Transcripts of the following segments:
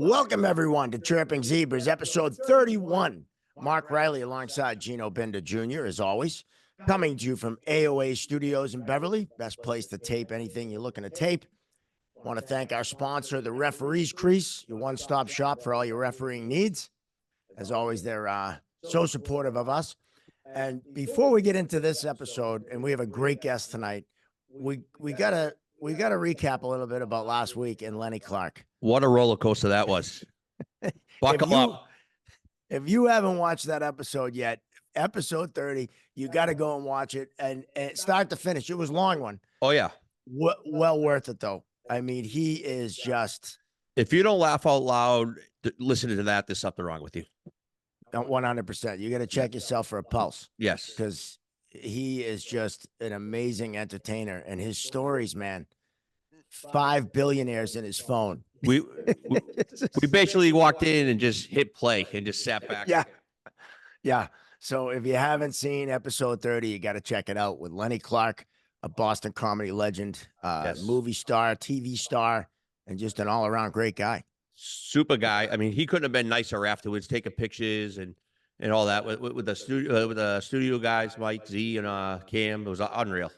Welcome, everyone, to Chirping Zebras, episode 31. Mark Riley alongside Gino Bender Jr., as always, coming to you from AOA Studios in Beverly. Best place to tape anything you're looking to tape. Want to thank our sponsor, the Referees Crease, your one-stop shop for all your refereeing needs. As always, they're so supportive of us. And before we get into this episode, and we have a great guest tonight, we gotta recap a little bit about last week and Lenny Clark. What a roller coaster that was. Buckle up. If you haven't watched that episode yet, episode 30, you got to go and watch it and start to finish. It was a long one. Oh, yeah. Well worth it, though. I mean, he is just... If you don't laugh out loud listening to that, there's something wrong with you. 100%. You got to check yourself for a pulse. Yes. Because he is just an amazing entertainer. And his stories, man, 5 billionaires in his phone. We basically walked in and just hit play and just sat back. Yeah. So if you haven't seen episode 30, you got to check it out with Lenny Clark, a Boston comedy legend, movie star, TV star, and just an all-around great guy. Super guy. I mean, he couldn't have been nicer afterwards, taking pictures and all that with the studio guys, Mike, Z, and Cam. It was unreal.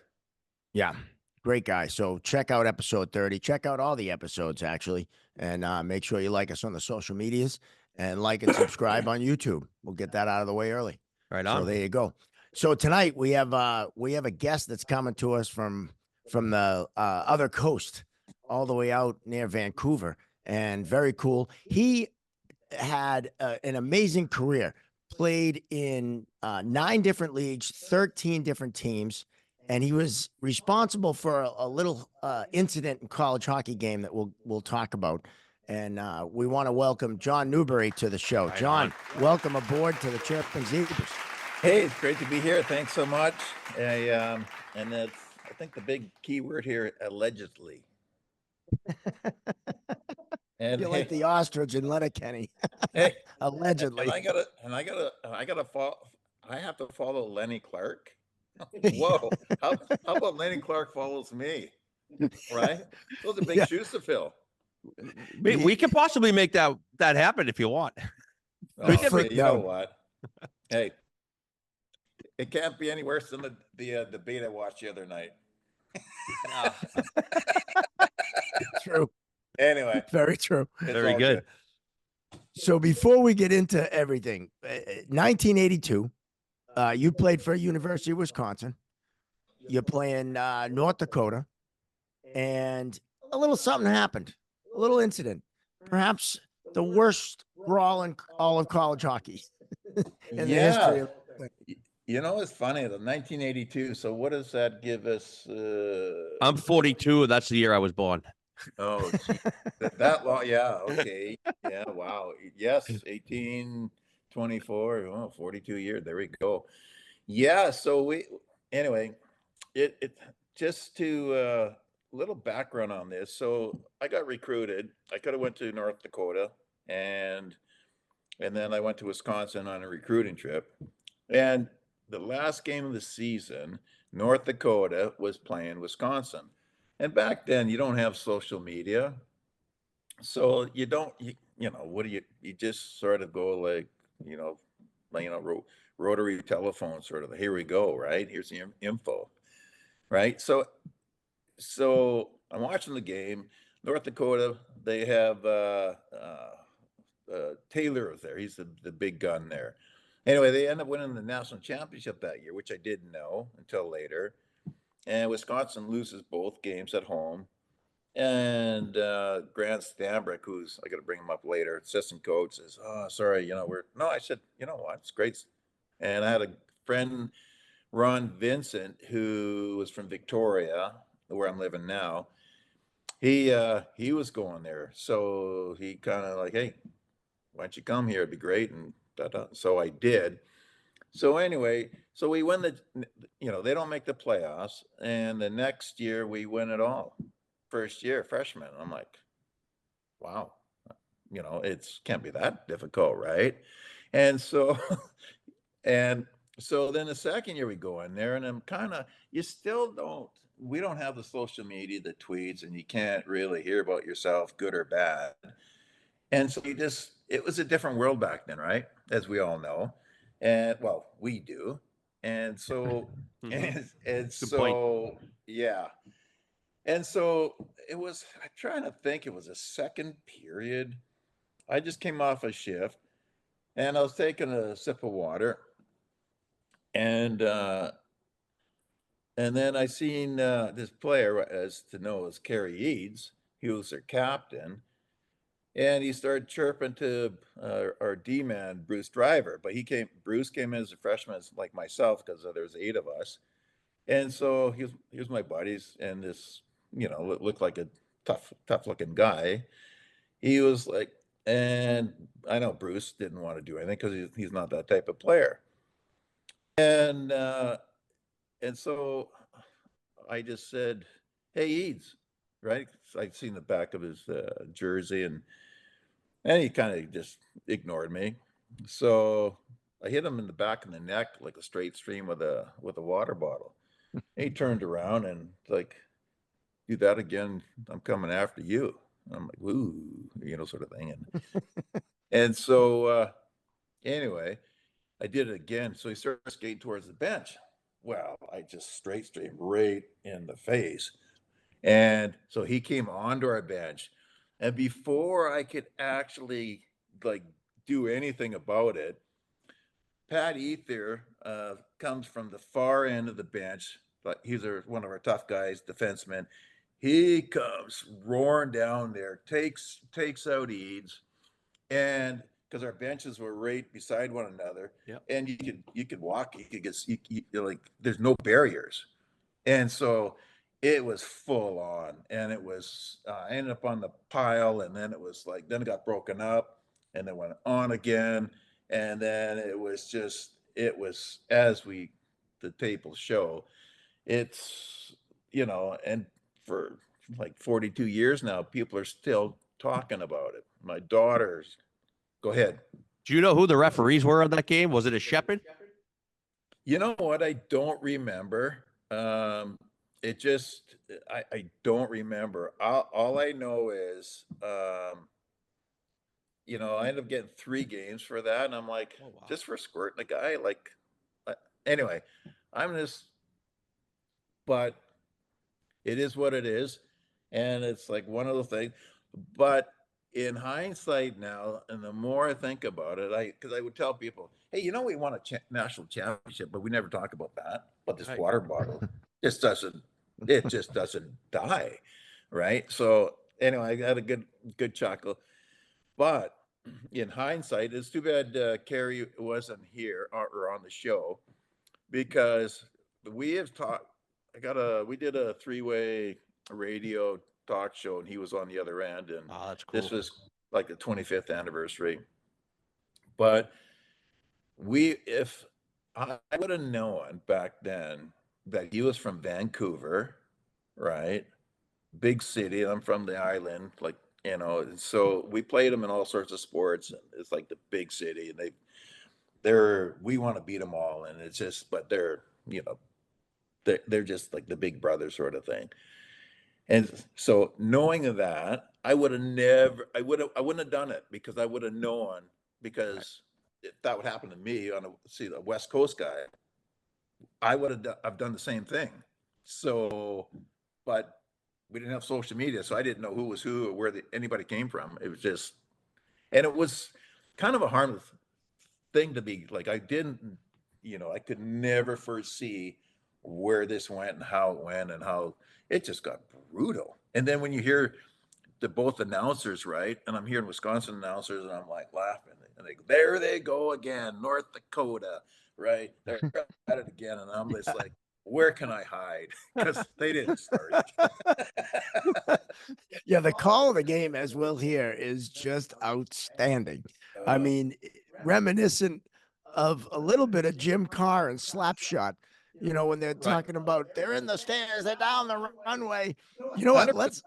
Yeah. Great guy. So check out episode 30. Check out all the episodes, actually. And make sure you like us on the social medias and like and subscribe on YouTube. We'll get that out of the way early. Right on. So there you go. So tonight we have a guest that's coming to us from the other coast, all the way out near Vancouver. And very cool. He had an amazing career, played in 9 different leagues, 13 different teams. And he was responsible for a little incident in college hockey game that we'll talk about. And we want to welcome John Newbery to the show. Right John, on. welcome aboard to the Chirping Zebras. Hey, it's great to be here. Thanks so much. And I think the big key word here, allegedly. And You're like the ostrich in Letterkenny. hey, Allegedly. and I have to follow Lenny Clark. Whoa, how about Lenny Clark follows me? Right? Those are big shoes to fill. We can possibly make that happen if you want. Oh, you know what? Hey, it can't be any worse than the debate I watched the other night. True. Anyway, Very true. Very good. So before we get into everything, 1982, you played for University of Wisconsin. You're playing North Dakota, and a little something happened, a little incident, perhaps the worst brawl in all of college hockey in the history of. You know, it's funny, the 1982. So what does that give us? I'm 42. That's the year I was born. Oh, that long. Yeah. Okay. Yeah. Wow. Yes. 1824. Oh, 42 years. There we go. Yeah. So anyway, it just to little background on this. So I got recruited. I could have went to North Dakota and then I went to Wisconsin on a recruiting trip. And the last game of the season, North Dakota was playing Wisconsin. And back then you don't have social media. So you just sort of go like, rotary telephone sort of, here we go, right? Here's the info, right? So I'm watching the game. North Dakota, they have Taylor was there. He's the big gun there. Anyway, they end up winning the national championship that year, which I didn't know until later. And Wisconsin loses both games at home. And Grant Stambrick, who's, I got to bring him up later, assistant coach, says, "Oh, sorry, I said, you know what, it's great." And I had a friend, Ron Vincent, who was from Victoria, where I'm living now. He was going there. So he kind of like, "Hey, why don't you come here? It'd be great." And so I did. So anyway, so we win they don't make the playoffs. And the next year we win it all. First year, freshman. I'm like, wow, can't be that difficult, right? And so, so then the second year we go in there and I'm we don't have the social media, the tweets, and you can't really hear about yourself, good or bad. And so it was a different world back then, right? As we all know. And well, we do. And so, Mhm. and Good point. so, yeah. And so I'm trying to think, it was a second period. I just came off a shift and I was taking a sip of water and, and then I seen this player, as to know as Kerry Eads. He was their captain, and he started chirping to our D man Bruce Driver. But Bruce came in as a freshman, like myself, because there's 8 of us, and so he was my buddies, and this looked like a tough looking guy. He was like, and I know Bruce didn't want to do anything because he's not that type of player, and so I just said, "Hey, Eads," right? So I'd seen the back of his jersey, and he kind of just ignored me. So I hit him in the back of the neck like a straight stream with a water bottle. And he turned around and like, "Do that again, I'm coming after you." And I'm like, "Ooh," sort of thing. And so anyway, I did it again. So he started skating towards the bench. Well, I just straight stream right in the face. And so he came onto our bench. And before I could actually like do anything about it, Pat Ether comes from the far end of the bench. But he's one of our tough guys, defenseman. He comes roaring down there, takes out Eads, and because our benches were right beside one another, Yep. and you could walk, you could get like there's no barriers, and so it was full on, and it was I ended up on the pile, and then it got broken up, and then went on again, and then it was as the tables show, it's and for like 42 years now, people are still talking about it. My daughters, go ahead. Do you know who the referees were on that game? Was it a Shepherd? You know what? I don't remember. It just, I don't remember. All I know is, I ended up getting 3 games for that. And I'm like, Oh, wow. just for squirting a guy, like, anyway, but it is what it is. And it's like one of the things, but in hindsight now, and the more I think about it, because I would tell people, hey, we won a national championship, but we never talk about that. But this Right. water bottle it just doesn't die. Right. So anyway, I had a good chuckle. But in hindsight, it's too bad Carrie wasn't here or on the show, because we have talked. We did a 3-way radio talk show, and he was on the other end, and Oh, that's cool. this was like the 25th anniversary. But if I would have known back then that he was from Vancouver, right? Big city, and I'm from the island, like, and so we played them in all sorts of sports, and it's like the big city, and we want to beat them all, and it's just, but they're just like the big brother sort of thing. And so knowing that, I wouldn't have done it, because I would have known, because if that would happen to me on the West Coast guy, I've done the same thing. So, but we didn't have social media, so I didn't know who was who or where anybody came from. It was just, and it was kind of a harmless thing to be like. I could never foresee where this went and how it went and how it just got brutal. And then when you hear both announcers, right? And I'm hearing Wisconsin announcers, and I'm like laughing. And there they go again, North Dakota, right? They're at it again, and I'm just like, where can I hide? Because they didn't start it. Yeah, the call of the game, as we'll hear, is just outstanding. I mean, reminiscent of a little bit of Jim Carr and Slapshot, when they're talking about they're in the stands, they're down the runway. You know what? 100%.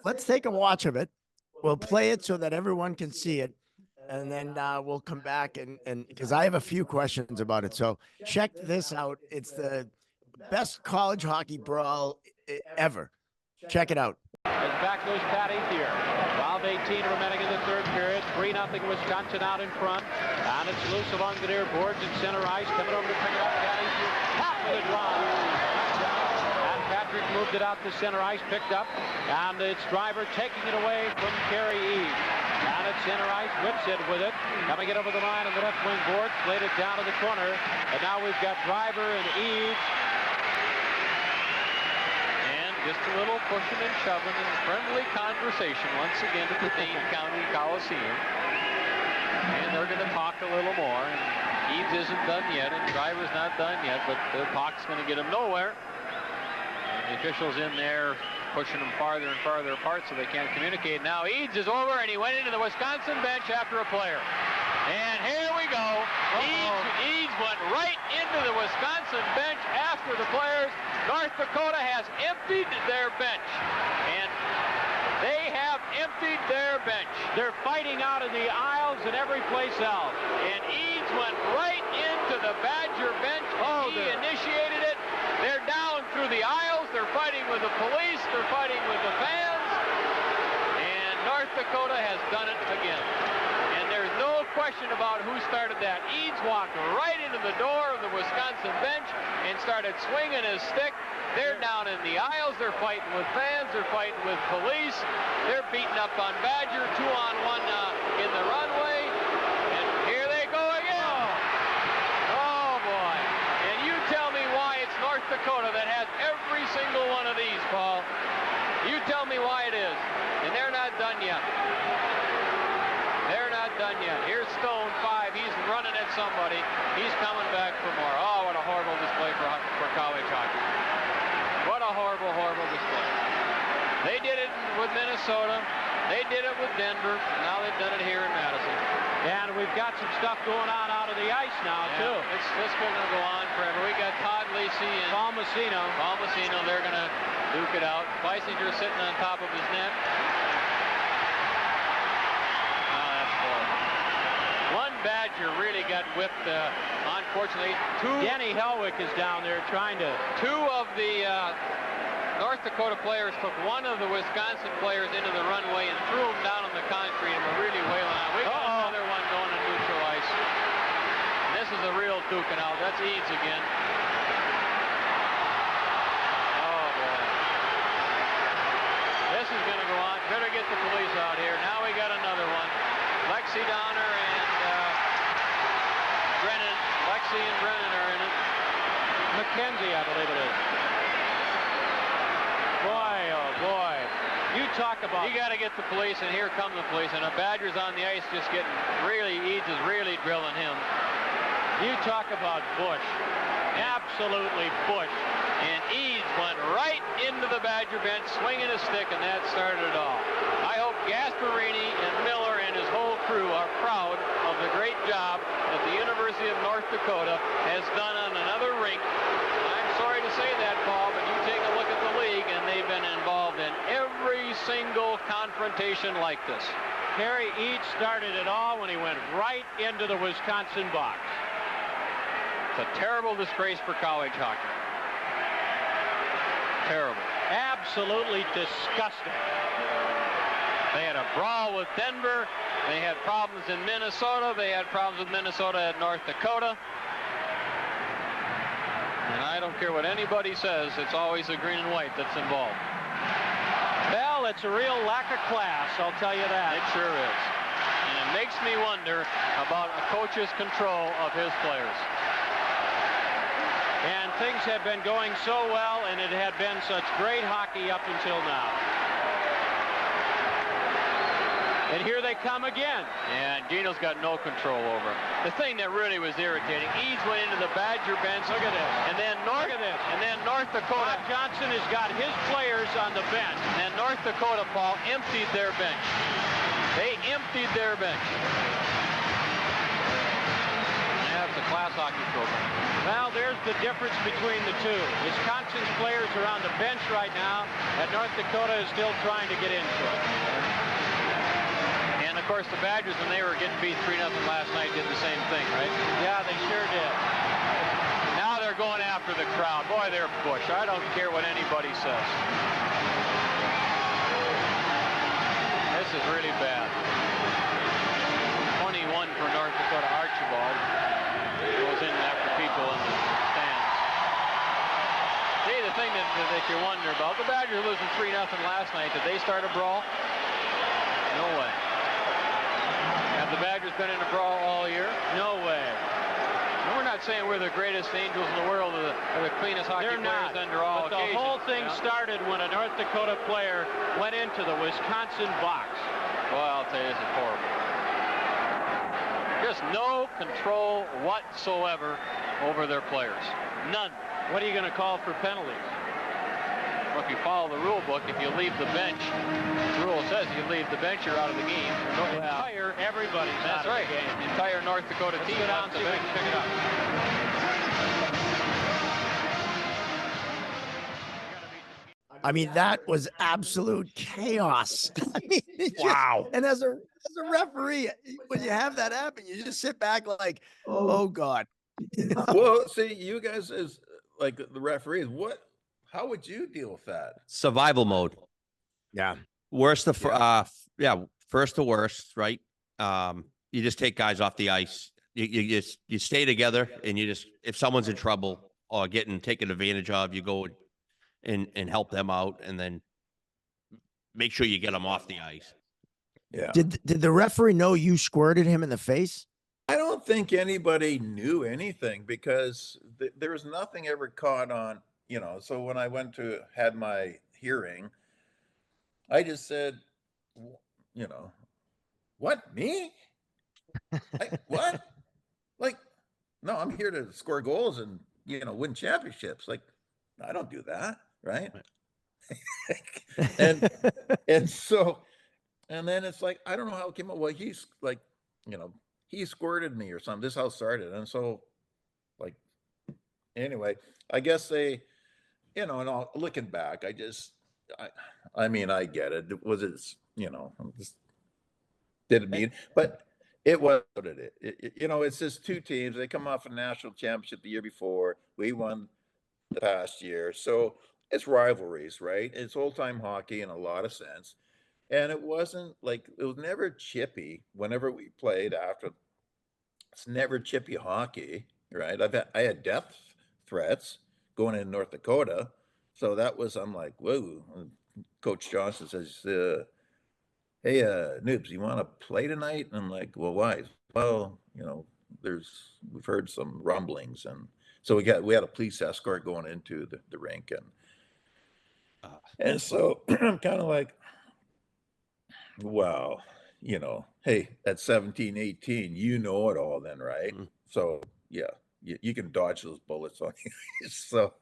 Let's take a watch of it. We'll play it so that everyone can see it. And then we'll come back and because I have a few questions about it. So check this out. It's the best college hockey brawl ever. Check it out. As back goes Pat Ethier. 12:18 remaining in the third period. 3-0 Wisconsin out in front. And it's loose along the near boards at center ice. Coming over to pick it up. Pat Ethier. Top of the draw. And Patrick moved it out to center ice. Picked up. And it's Driver taking it away from Kerry Eads. Down at center ice. Whips it with it. Coming it over the line on the left wing board. Played it down to the corner. And now we've got Driver and Eads. Just a little pushing and shoving and friendly conversation once again at the Dane County Coliseum. And they're going to talk a little more. And Eads isn't done yet, and Driver's not done yet, but the talk's going to get him nowhere. And the officials in there pushing them farther and farther apart so they can't communicate. Now Eads is over, and he went into the Wisconsin bench after a player. And here we go. Eads went right into the Wisconsin bench after the players. North Dakota has emptied their bench. And they have emptied their bench. They're fighting out in the aisles and every place else. And Eads went right into the Badger bench. He initiated it. They're down through the aisles. They're fighting with the police. They're fighting with the fans. And North Dakota has done it again. There's no question about who started that. Eads walked right into the door of the Wisconsin bench and started swinging his stick. They're down in the aisles. They're fighting with fans. They're fighting with police. They're beating up on Badger. 2-on-1 in the runway. And here they go again. Oh, boy. And you tell me why it's North Dakota that has every single one of these, Paul. You tell me why it is. And they're not done yet. They're not done yet. Here's Stone, 5. He's running at somebody. He's coming back for more. Oh, what a horrible display for college hockey. What a horrible, horrible display. They did it with Minnesota. They did it with Denver. Now they've done it here in Madison. And we've got some stuff going on out of the ice now, too. It's going to go on forever. We got Todd Lacey and Paul Messino. They're going to duke it out. Beissinger sitting on top of his net. One Badger really got whipped, unfortunately. Denny Helwick is down there trying to... Two of the North Dakota players took one of the Wisconsin players into the runway and threw him down on the concrete and were really wailing out. We got another one going to neutral ice. And this is a real duking out. That's Eads again. Oh, boy. This is going to go on. Better get the police out here. Now we got another one. Lexi Downer and Brennan. Lexi and Brennan are in it. McKenzie, I believe it is. Boy, oh boy. You talk about... You got to get the police, and here come the police. And the Badger's on the ice just getting really... Eads is really drilling him. You talk about Bush. Absolutely Bush. And Eads went right into the Badger bench, swinging his stick, and that started it all. I hope Gasparini and Miller and his whole crew are proud of the great job that the University of North Dakota has done on another rink. I'm sorry to say that, Paul, but you take a look at the league, and they've been involved in every single confrontation like this. Kerry Eads started it all when he went right into the Wisconsin box. It's a terrible disgrace for college hockey. Terrible. Absolutely disgusting. They had a brawl with Denver. They had problems in Minnesota. They had problems with Minnesota at North Dakota. And I don't care what anybody says, it's always the green and white that's involved. Well, it's a real lack of class, I'll tell you that. It sure is. And it makes me wonder about a coach's control of his players. And things have been going so well, and it had been such great hockey up until now. And here they come again. And Gino's got no control over it. The thing that really was irritating, Eads went into the Badger bench. Look at this. And then North Dakota. Bob Johnson has got his players on the bench. And North Dakota, Paul, emptied their bench. They emptied their bench. That's a class hockey program. Well, there's the difference between the two. Wisconsin's players are on the bench right now, and North Dakota is still trying to get into it. And, of course, the Badgers, when they were getting beat 3-0 last night, did the same thing, right? Yeah, they sure did. Now they're going after the crowd. Boy, they're Bush. I don't care what anybody says. This is really bad. 21 for North Dakota. Archibald goes in after people in the stands. See, the thing that you wonder about, the Badgers losing 3-0 last night. Did they start a brawl? No way. Have the Badgers been in a brawl all year? No way. And we're not saying we're the greatest angels in the world or the cleanest hockey players under all But occasions. the whole thing started when a North Dakota player went into the Wisconsin box. Well, I'll tell you, this is horrible. Just no control whatsoever over their players. None. What are you going to call for penalties? Well, if you follow the rule book, if you leave the bench, the rule says you leave the bench, you're out of the game. Everybody's That's out right. of the game. The entire North Dakota Let's team go down off and the see if we bench. can pick it up. I mean, that was absolute chaos. I mean, Wow. And as a referee, when you have that happen, you just sit back like, oh God. Well, see, you guys as like the referees, how would you deal with that? Survival mode. Yeah. Worst to first to worst, right? You just take guys off the ice. You stay together, and you just, if someone's in trouble or getting taken advantage of, you go and help them out, and then make sure you get them off the ice. Yeah. Did the referee know you squirted him in the face? I don't think anybody knew anything because there was nothing ever caught on, so when I had my hearing, I just said, what, me? What? Like, no, I'm here to score goals and, win championships. Like, I don't do that. Right. and so, and then it's like, I don't know how it came up. Well, he's like, he squirted me or something. This is how it started. And so, like, anyway, I guess they, and all, looking back, I mean, I get it. Was it, just didn't mean, but it was what it is. It's just two teams. They come off a national championship the year before. We won the past year. So it's rivalries, right? It's old time hockey in a lot of sense. And it was never chippy whenever we played after. It's never chippy hockey, right? I had death threats going in North Dakota. So I'm like, whoa. And Coach Johnson says, hey, Noobs, you want to play tonight? And I'm like, well, why? Well, we've heard some rumblings. And so we had a police escort going into the rink. And so I'm kind of like, wow, hey, at 17, 18, it all then, right? Mhm. So yeah, you can dodge those bullets on you. So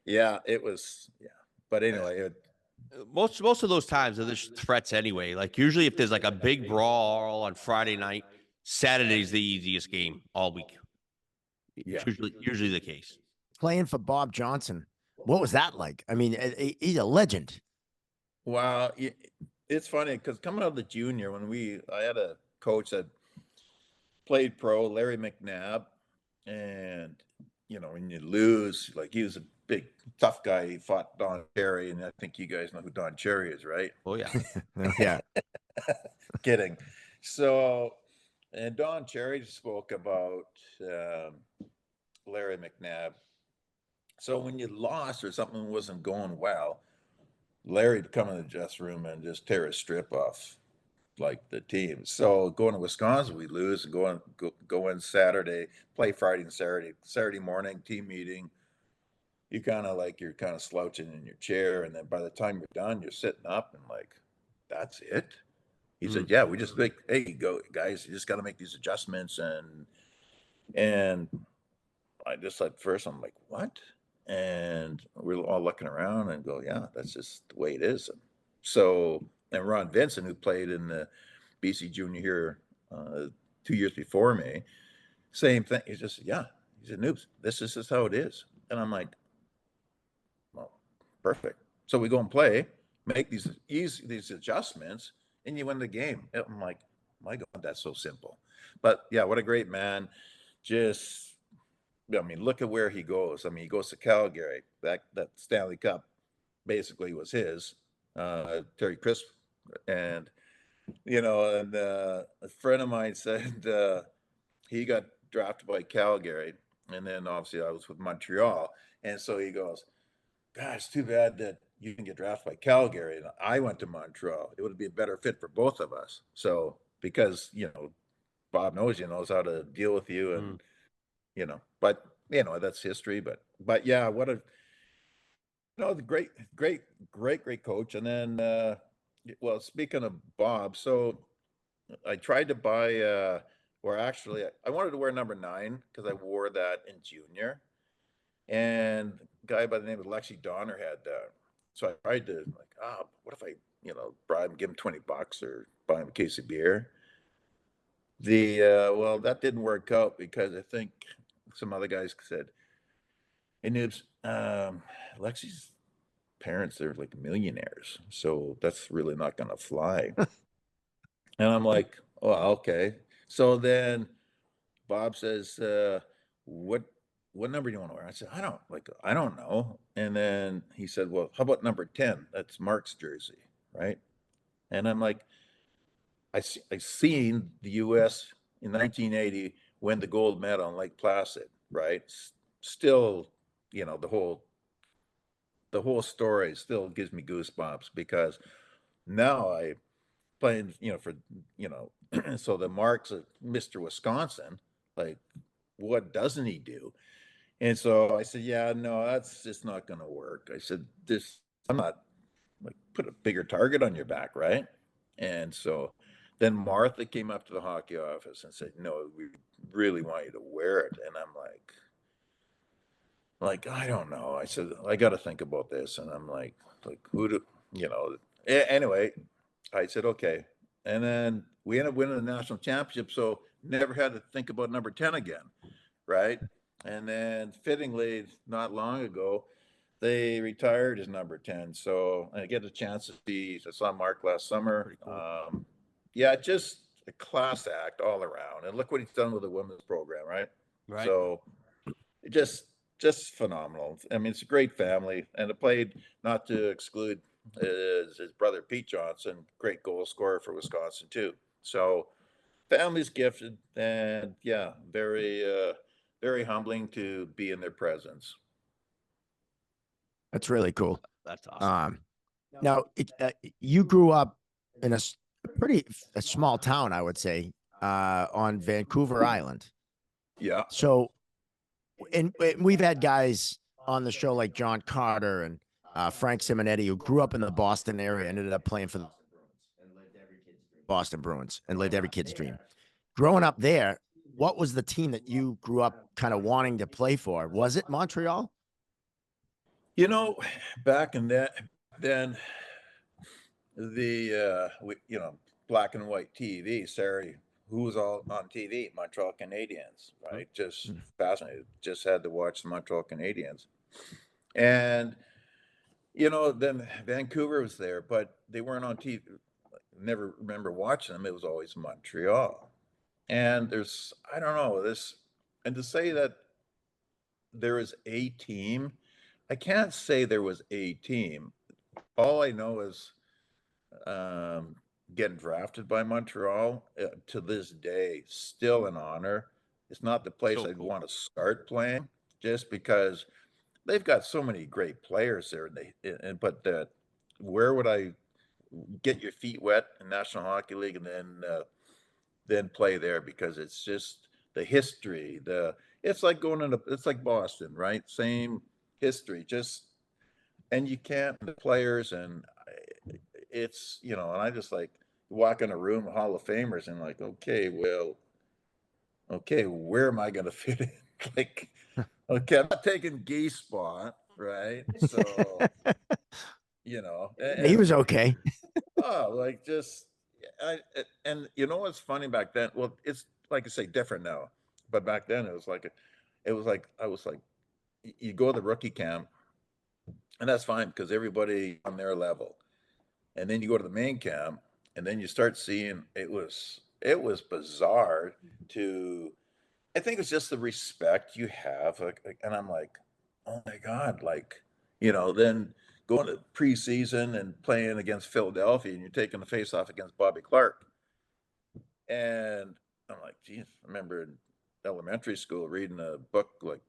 yeah, it was, yeah. But anyway, Most of those times are just threats anyway. Like, usually if there's like a big brawl on Friday night, Saturday's the easiest game all week. Yeah. Usually the case. Playing for Bob Johnson. What was that like? I mean, he's a legend. wow. It's funny because coming out of the junior, I had a coach that played pro, Larry McNabb, and when you lose, like, he was a big tough guy. He fought Don Cherry, and I think you guys know who Don Cherry is, right? Oh yeah. Yeah. Kidding. So, and Don Cherry spoke about Larry McNabb. So when you lost or something wasn't going well, Larry'd come in the dressing room and just tear a strip off, like, the team. So going to Wisconsin, we lose, and go in Saturday, play Friday and Saturday. Saturday morning, team meeting. You're kind of slouching in your chair, and then by the time you're done, you're sitting up and like, that's it. He said, yeah, we just like, hey, go guys, you just got to make these adjustments. And I just, at first, I'm like, what? And we're all looking around and go, yeah, that's just the way it is. So, and Ron Vincent, who played in the BC Junior here 2 years before me, same thing. He just, yeah, he said, Noobs, this is just how it is. And I'm like, well, perfect. So we go and play, make these adjustments, and you win the game. I'm like, my God, that's so simple. But yeah, what a great man. Just, I mean, look at where he goes. I mean, he goes to Calgary. That Stanley Cup basically was his. Terry Crisp, and you know, and a friend of mine said he got drafted by Calgary, and then obviously I was with Montreal, and so he goes, "Gosh, too bad that you didn't get drafted by Calgary, and I went to Montreal. It would be a better fit for both of us." So because Bob knows how to deal with you, and but that's history. But yeah, what a the great coach. And then well, speaking of Bob, so I tried to buy or actually I wanted to wear number 9 because I wore that in junior, and a guy by the name of Lexi Donner had that. So I tried to what if I bribe him, give him $20 or buy him a case of beer. Well, that didn't work out because I think some other guys said, "Hey, Noobs, Lexi's parents, they're like millionaires, so that's really not going to fly." And I'm like, "Oh, okay." So then Bob says, what number do you want to wear?" I said, I don't know." And then he said, "Well, how about number 10? That's Mark's jersey, right?" And I'm like, I seen the U.S. in 1980 win the gold medal in Lake Placid, right? Still, the whole story still gives me goosebumps because now I playing, for, you know, so the Mark's a Mr. Wisconsin, like, what doesn't he do? And so I said, "Yeah, no, that's just not going to work." I said, I'm not like put a bigger target on your back, right? And so then Martha came up to the hockey office and said, "No, we really want you to wear it." And I'm I don't know. I said, "I got to think about this." And I'm like who do you know? Anyway, I said, "Okay." And then we ended up winning the national championship, so never had to think about number 10 again, right? And then fittingly, not long ago, they retired his number 10. So I get a chance to see, I saw Mark last summer. Cool. Yeah, just a class act all around. And look what he's done with the women's program, right? Right. So just phenomenal. I mean, it's a great family. And it played, not to exclude his brother Pete Johnson, great goal scorer for Wisconsin too. So family's gifted, and yeah, very humbling to be in their presence. That's really cool. That's awesome. Now, you grew up in a small town, I would say, on Vancouver Island. Yeah. So, and we've had guys on the show like John Carter and Frank Simonetti who grew up in the Boston area, ended up playing for the Boston Bruins and lived every kid's dream. Growing up there, what was the team that you grew up kind of wanting to play for? Was it Montreal? You know, back in that then black and white TV, Saturday, who was all on TV? Montreal Canadiens, right? Just fascinated. Just had to watch the Montreal Canadiens. And then Vancouver was there, but they weren't on TV. Never remember watching them. It was always Montreal. And I don't know, and to say that there is a team, I can't say there was a team. All I know is um, getting drafted by Montreal to this day, still an honor. It's not the place So I'd cool. want to start playing, just because they've got so many great players there. But where would I get your feet wet in National Hockey League and then play there? Because it's just the history. It's like it's like Boston, right? Same history, just and you can't the players and it's and I just like walk in a room of Hall of Famers and like, okay, where am I going to fit in? Like, okay, I'm not taking Gee's spot, right? So He and was okay. oh, like just and what's funny back then? Well, it's like I say, different now, but back then it was like I was like, you go to the rookie camp, and that's fine because everybody on their level, and then you go to the main camp, and then you start seeing it was bizarre to. I think it's just the respect you have, and I'm like, oh my god, like then going to preseason and playing against Philadelphia, and you're taking the face off against Bobby Clark. And I'm like, geez, I remember in elementary school reading a book like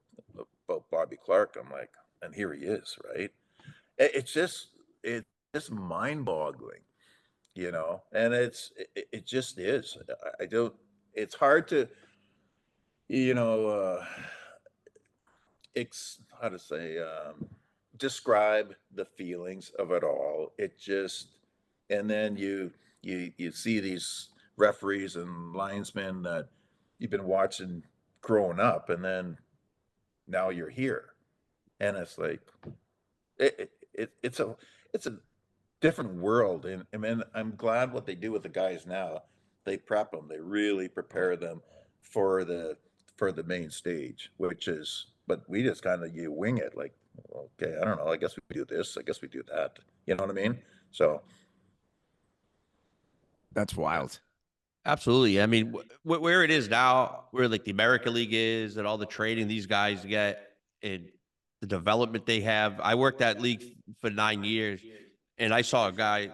about Bobby Clark. I'm like, and here he is, right? It's just mind-boggling, you know, and it just is. I don't. It's hard to, you know, how to say, describe the feelings of it all. It just, and then you see these referees and linesmen that you've been watching growing up, and then now you're here, and it's like it's a different world. And I mean, I'm glad what they do with the guys now. They prep them. They really prepare them for the main stage, which is, but we just kind of, you wing it like, okay, I don't know. I guess we do this. I guess we do that. You know what I mean? So That's wild. Absolutely. I mean, where it is now, where like the American League is and all the training these guys get and the development they have. I worked that league for 9 years, and I saw a guy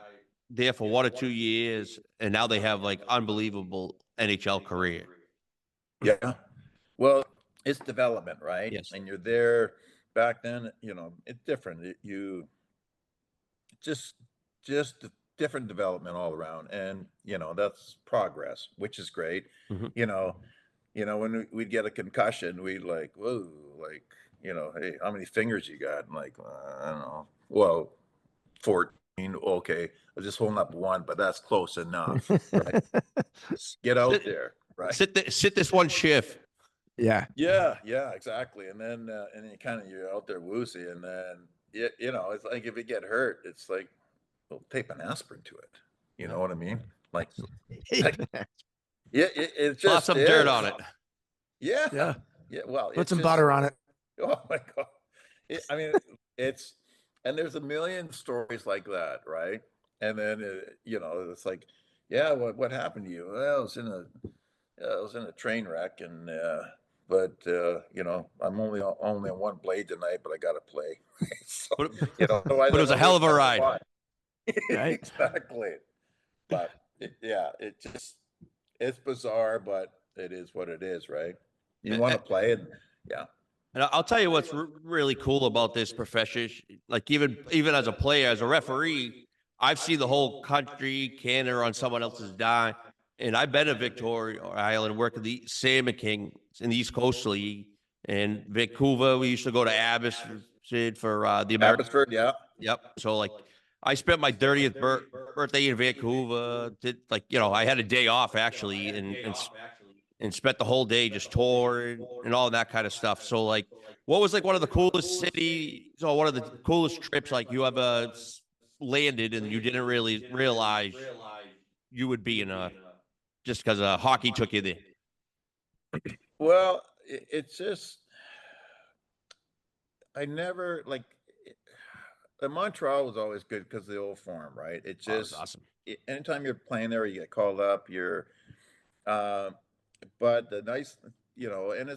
there for 1 or 2 years, and now they have like unbelievable NHL career. yeah, well, it's development, right? Yes. And you're there. Back then, you know, it's different. You just different development all around, and you know, that's progress, which is great. Mhm. You know, when we'd get a concussion, we'd like, whoa, like, you know, hey, how many fingers you got? And like, I don't know, well, 14. Okay, I'm just holding up one, but that's close enough, right? Just get out there, right? Sit this one shift. Yeah. Yeah, exactly. And then you kind of, you're out there woozy, and then you know, it's like if you get hurt, it's like, well, tape an aspirine to it. You know what I mean? Like yeah, it Slap just some is. dirt on it. Yeah, Yeah. yeah. Well, Put it's some just, butter on it. oh my God. I mean, it's, and there's a million stories like that, right? And then, you know, it's like, yeah, what happened to you? Well, I was in a train wreck, and, but, you know, I'm only on one blade tonight, but I got to play. So, But, you know, otherwise but it was a hell of a ride. Right. Exactly. But yeah, it's bizarre, but it is what it is, right? You want to play, and yeah. And I'll tell you what's really cool about this profession. Like even as a player, as a referee, I've seen the whole country, Canada on someone else's dime. And I've been to Victoria Island, working the Salmon King in the East Coast League. And Vancouver, we used to go to Abbotsford for the American. Abbotsford, yeah. Yep. So like I spent my 30th birthday in Vancouver. Did, like, you know, I had a day off actually, and spent the whole day just touring and all that kind of stuff. So like, what was like one of the coolest cities or one of the coolest trips like you ever landed and you didn't really realize you would be in just because hockey took you there? Well, it's just, I never like, Montreal was always good because of the old form, right? It Oh, it was just, awesome. anytime you're playing there, you get called up, but the nice, you know, and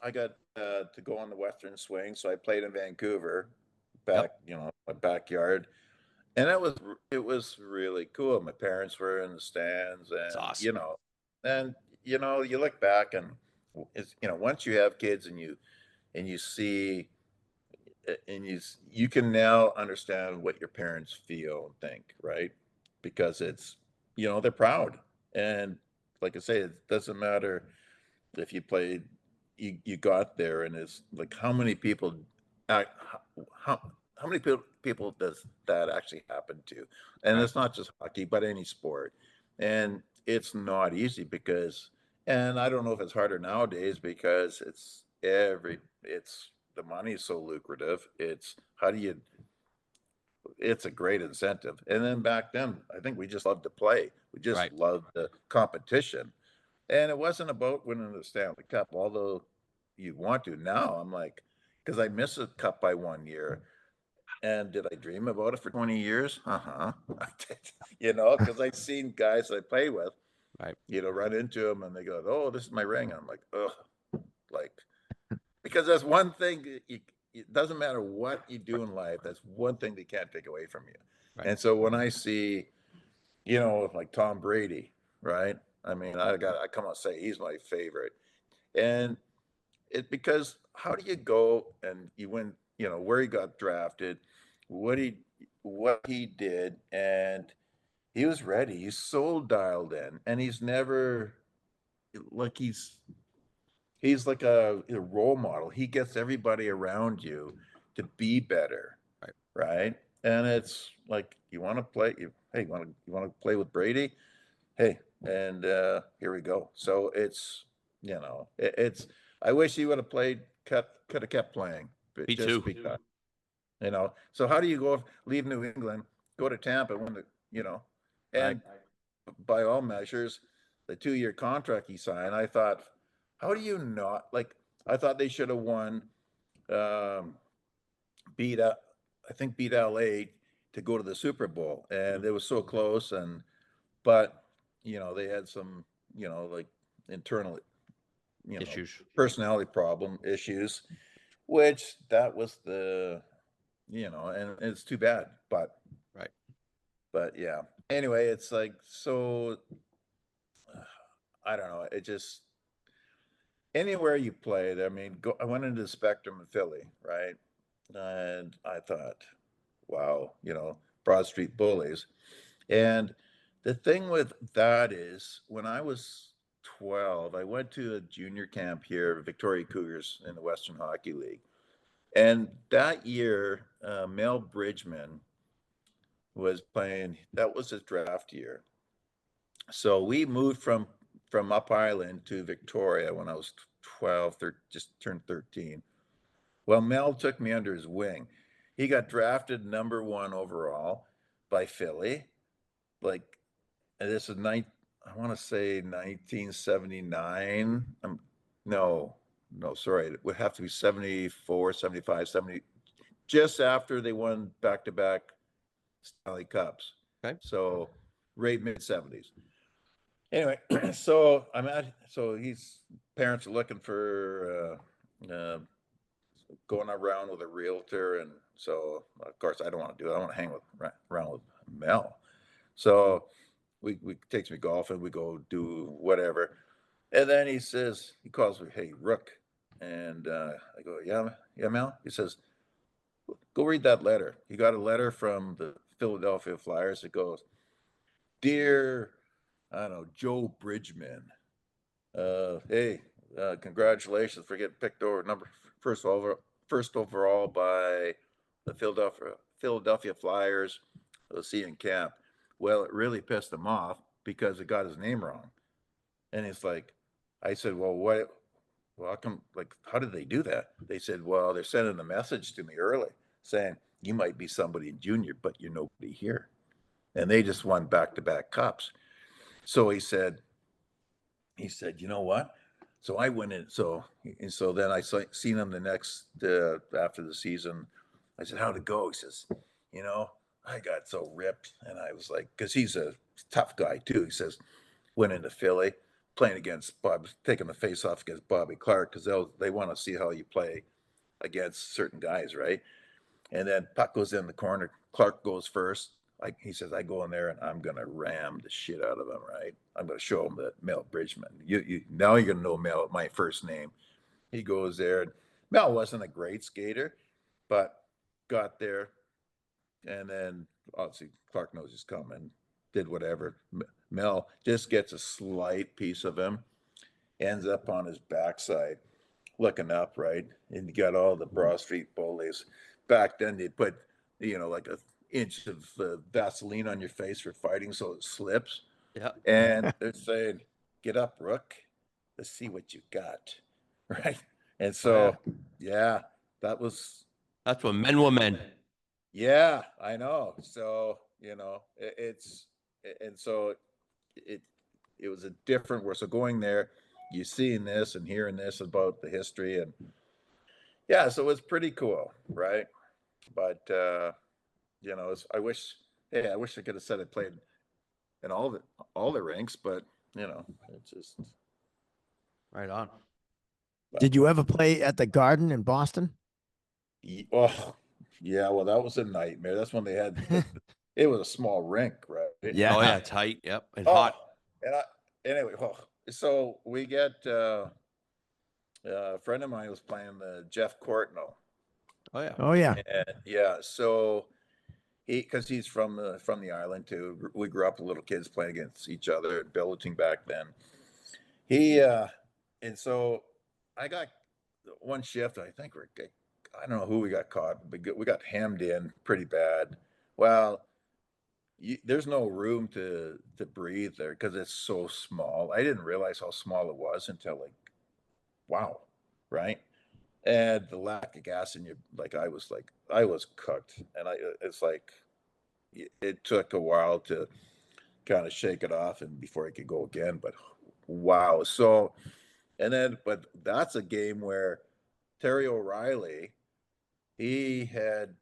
I got to go on the Western swing, so I played in Vancouver, you know, my backyard, and it was really cool. My parents were in the stands, It's and awesome. you know, you look back, and it's, you know, once you have kids, and you see, and you can now understand what your parents feel and think, right? Because it's, you know, they're proud, and like I say, it doesn't matter if you played, you got there, and it's like, how many people act, how many people does that actually happen to? And Right. it's not just hockey, but any sport. And it's not easy because, and I don't know if it's harder nowadays because it's the money's so lucrative. It's how do you, it's a great incentive. And then back then, I think we just loved to play. We just Right. loved the competition. And it wasn't about winning the Stanley Cup, although you want to. Now I'm like, because I missed a cup by 1 year. And did I dream about it for 20 years? Uh-huh. I did, you know, because I've seen guys I play with, Right. you know, run into them, and they go, oh, this is my ring. And I'm like, ugh, like, because that's one thing, it doesn't matter what you do in life. That's one thing they can't take away from you. Right. And so when I see, like Tom Brady, right? I mean, I come out and say he's my favorite. And because how do you go and you win, where he got drafted, what he did, and he was ready. He's so dialed in, and he's never like he's like a role model. He gets everybody around you to be better, Right. right? And it's like you want to play. Hey, you want to play with Brady? Hey, and here we go. So it's it's. I wish he would have played. Could have kept playing, but Me just too. because. So how do you leave New England, go to Tampa, win and by all measures, the 2-year contract he signed, I thought, how do you not I thought they should have won, beat up, I think beat LA to go to the Super Bowl, and it was so close, but they had some, like internal, Issues. personality problem issues, which that was and it's too bad, but Right. yeah. Anyway, it's like, so I don't know. It just anywhere you played. I mean, I went into the Spectrum in Philly, right? And I thought, wow, Broad Street Bullies. And the thing with that is, when I was 12, I went to a junior camp here, Victoria Cougars in the Western Hockey League. And that year, Mel Bridgman was playing. That was his draft year. So we moved from Up Island to Victoria when I was 12, just turned 13. Well, Mel took me under his wing. He got drafted #1 overall by Philly. And this is I want to say 1979. No, sorry. It would have to be 74, 75, 70, just after they won back-to-back Stanley Cups. Okay. So right mid-70s. Anyway, so his parents are looking for going around with a realtor, and so of course I don't want to do it. I want to hang around with Mel. So we takes me golfing, we go do whatever, and then he calls me, hey Rook, and I go, yeah, Mel. He says, go read that letter. He got a letter from the Philadelphia Flyers. It goes, dear, I don't know, Joe Bridgman. Hey, congratulations for getting picked over first overall by the Philadelphia Flyers. We'll see you in camp. Well, it really pissed him off because it got his name wrong. And it's like, I said, well, what? Well, how come? How did they do that? They said, well, they're sending a message to me early saying you might be somebody in junior, but you're nobody here. And they just won back-to-back cups. So he said, you know what? So I went in. So then I seen him the next after the season. I said, how'd it go? He says, I got so ripped, and I was like, because he's a tough guy too. He says, went into Philly, playing against taking the face off against Bobby Clark because they want to see how you play against certain guys, right? And then puck goes in the corner. Clark goes first. He says, I go in there and I'm gonna ram the shit out of him, right? I'm gonna show him that Mel Bridgman. Now you're gonna know Mel, my first name. He goes there, and Mel wasn't a great skater, but got there, and then obviously Clark knows he's coming. Did whatever. Mel just gets a slight piece of him, ends up on his backside, looking up, right? And you got all the Broad Street Bullies. Back then, they put, like an inch of Vaseline on your face for fighting so it slips. Yeah. And they're saying, get up, Rook. Let's see what you got. Right. And so, yeah, that's when men were men. Yeah, I know. So, it was a different, so going there, you seeing this and hearing this about the history, and yeah, so it was pretty cool, right? But I wish I could have said I played in all the ranks, but it's just Right on. Did you ever play at the Garden in Boston? Oh, yeah. Well, that was a nightmare. That's when they had. It was a small rink, right? Yeah. Oh yeah, tight. Yep, and Oh, hot. and anyway. Oh, so we get a friend of mine was playing the Jeff Courtnall, Oh yeah. Oh yeah. and yeah. So because he's from the island too. We grew up little kids playing against each other at billeting back then. He and so I got one shift. I think I don't know who we got caught, but we got hemmed in pretty bad. Well, there's no room to breathe there because it's so small. I didn't realize how small it was until like, wow, right? And the lack of gas in you, like I was cooked, and it's like it took a while to kind of shake it off and before I could go again. But wow, so but that's a game where Terry O'Reilly, he had,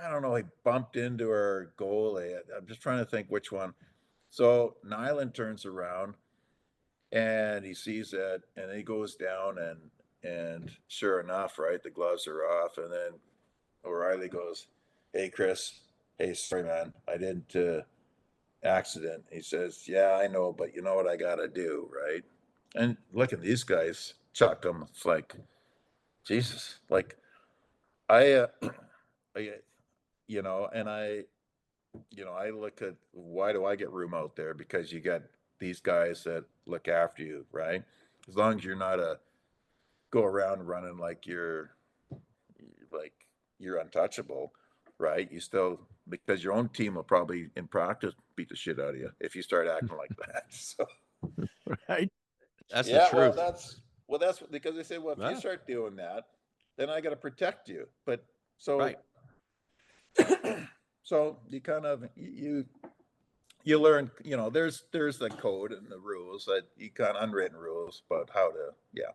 I don't know, he bumped into our goalie. I'm just trying to think which one. So Nyland turns around and he sees that and he goes down and sure enough, right, the gloves are off. And then O'Reilly goes, "Hey Chris, hey, sorry man, I didn't accident." He says, "Yeah, I know, but you know what I gotta do, right?" And look at these guys, chuck them. It's like, Jesus, like I, I, and I look at why do I get room out there? Because you got these guys that look after you, right? As long as you're not go around running like you're untouchable, right? You still, because your own team will probably in practice beat the shit out of you if you start acting like that. So Right. That's the yeah, truth. that's because they say, well, if you Yeah. start doing that, then I got to protect you. But so Right. so you kind of you learn, there's the code and the rules that you kind of unwritten rules about how to, yeah.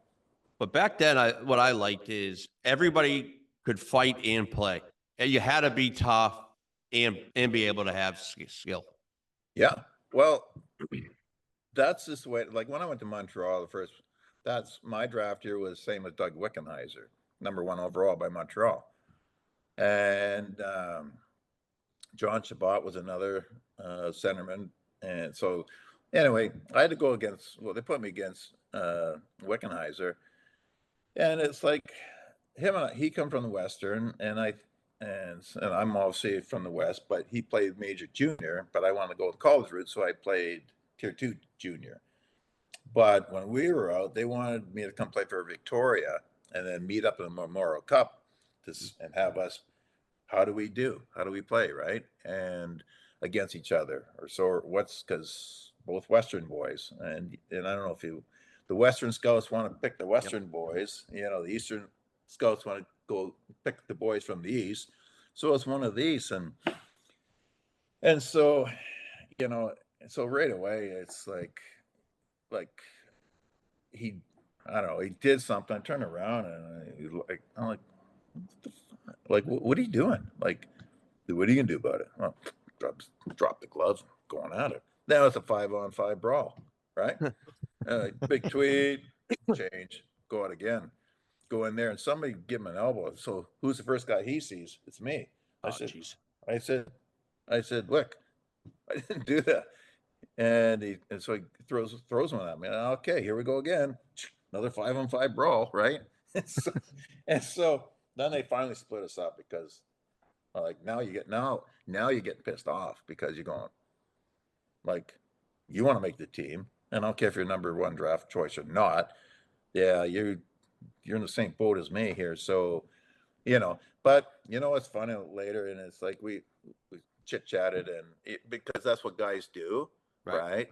But back then, what I liked is everybody could fight and play. And you had to be tough and be able to have skill. Yeah. Well, that's just the way, like when I went to Montreal, that's my draft year was same as Doug Wickenheiser, #1 overall by Montreal. And John Chabot was another centerman. And so anyway, I had to go against, well, they put me against Wickenheiser. And it's like he come from the Western and I'm obviously from the West, but he played major junior, but I wanted to go the college route. So I played tier 2 junior. But when we were out, they wanted me to come play for Victoria and then meet up in the Memorial Cup and have us. How do we do? How do we play, right? And against each other, or so. Because both Western boys, and I don't know if the Western scouts want to pick the Western boys. The Eastern scouts want to go pick the boys from the East. So it's one of these, and so so right away it's like he, I don't know, he did something. I turn around and I'm like, what are you doing? Like, what are you gonna do about it? Well, drop the gloves, going at it. Now it's a 5-on-5 brawl, right? Big tweet, change, go out again, go in there, and somebody give him an elbow. So who's the first guy he sees? It's me. Oh, jeez. I said, look, I didn't do that. And so he throws one at me. Okay, here we go again. Another 5-on-5 brawl, right? And so then they finally split us up because like now you get pissed off because you're going like you want to make the team, and I don't care if you're #1 draft choice or not. Yeah, you're in the same boat as me here. So but what's funny later, and it's like we chit chatted because that's what guys do, right?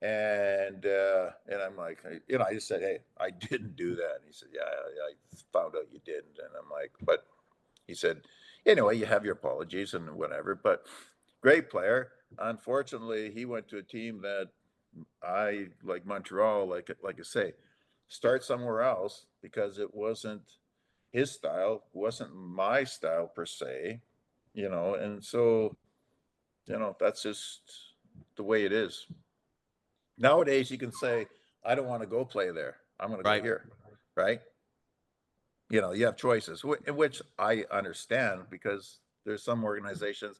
And I'm like, I just said, hey, I didn't do that. And he said, yeah, I found out you didn't. And I'm like, but he said, anyway, you have your apologies and whatever, but great player. Unfortunately, he went to a team that I, like Montreal, like I say, start somewhere else because it wasn't his style, wasn't my style per se, and so, that's just the way it is. Nowadays, you can say, I don't want to go play there. I'm going to go Right. here, right? you know, you have choices, which I understand because there's some organizations,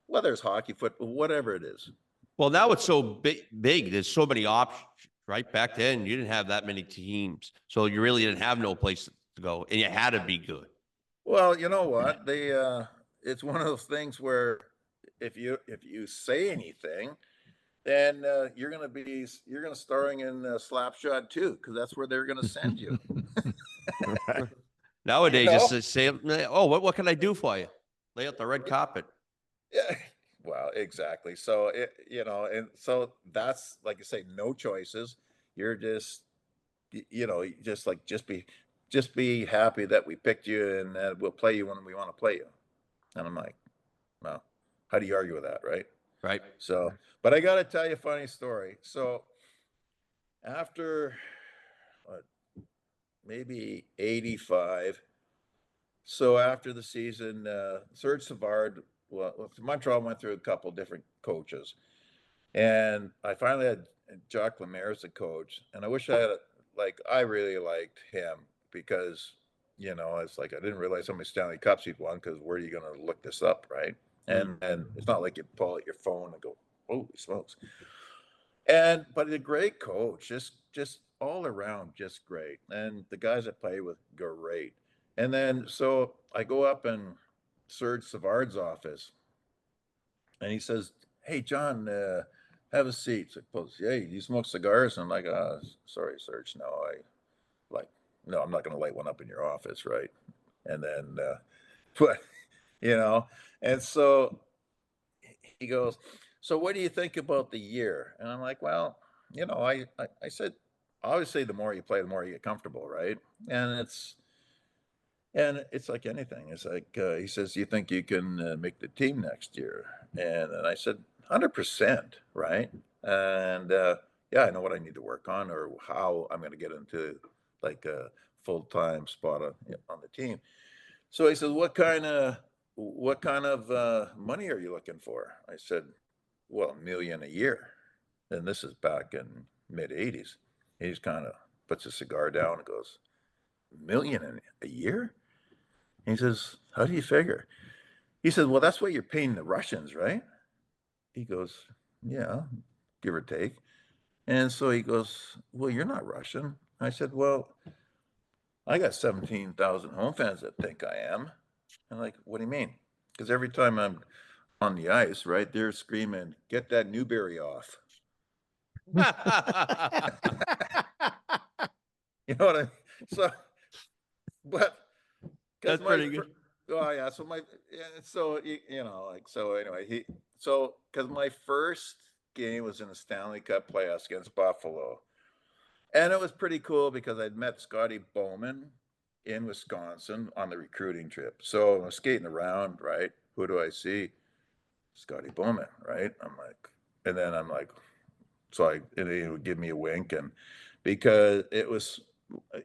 whether it's hockey, football, whatever it is. Well, now it's so big. There's so many options, right? Back then, you didn't have that many teams, so you really didn't have no place to go, and you had to be good. Well, you know what? It's one of those things where if you say anything, then you're gonna starring in Slapshot too, because that's where they're gonna send you. Right. Nowadays, You know? just to say, oh, what can I do for you? Lay out the red carpet. Yeah. Well, exactly. So you know, and so that's like I say, no choices. You're just, you know, just be happy that we picked you and we'll play you when we want to play you. And I'm like, well, how do you argue with that, right? Right. So, but I got to tell you a funny story. So after what, maybe 85. So after the season, Serge Savard, well, Montreal went through a couple different coaches, and I finally had Jacques Lemaire as a coach, and I wish I had like I really liked him because you know it's like I didn't realize how many Stanley Cups he'd won because where are you going to look this up, right? And it's not like you pull out your phone and go, holy smokes. And but he's a great coach, just all around, just great. And the guys I play with, great. And then so I go up in Serge Savard's office, and he says, "Hey, John, have a seat." So I goes, "Hey, do you smoke cigars?" And I'm like, sorry, Serge, no, like, no, I'm not going to light one up in your office, right?" And then, but you know, and so he goes, "So what do you think about the year?" And I'm like, "Well, you know, I said, obviously, the more you play, the more you get comfortable, right?" And it's like anything. It's like he says, "You think you can make the team next year?" And I said, "100%, right?" And yeah, I know what I need to work on or how I'm going to get into like a full-time spot on the team. So he says, what kind of money are you looking for?" I said, "Well, $1 million a year." And this is back in mid '80s. He's kind of puts a cigar down and goes, "$1 million a year?" He says, "How do you figure?" He said, "Well, that's what you're paying the Russians, right?" He goes, "Yeah, give or take." And so he goes, "Well, you're not Russian." I said, "Well, I got 17,000 home fans that think I am." I'm like, "What do you mean?" Because every time I'm on the ice, right, they're screaming, "Get that Newbery off." You know what I mean? So, but because That's my, pretty good. oh yeah, so so you know, like, so anyway, so because my first game was in the Stanley Cup playoffs against Buffalo, and it was pretty cool because I'd met Scotty Bowman in Wisconsin on the recruiting trip. So I'm skating around, right? Who do I see? Scotty Bowman, right? I'm like, and then I'm like, and he would give me a wink, and because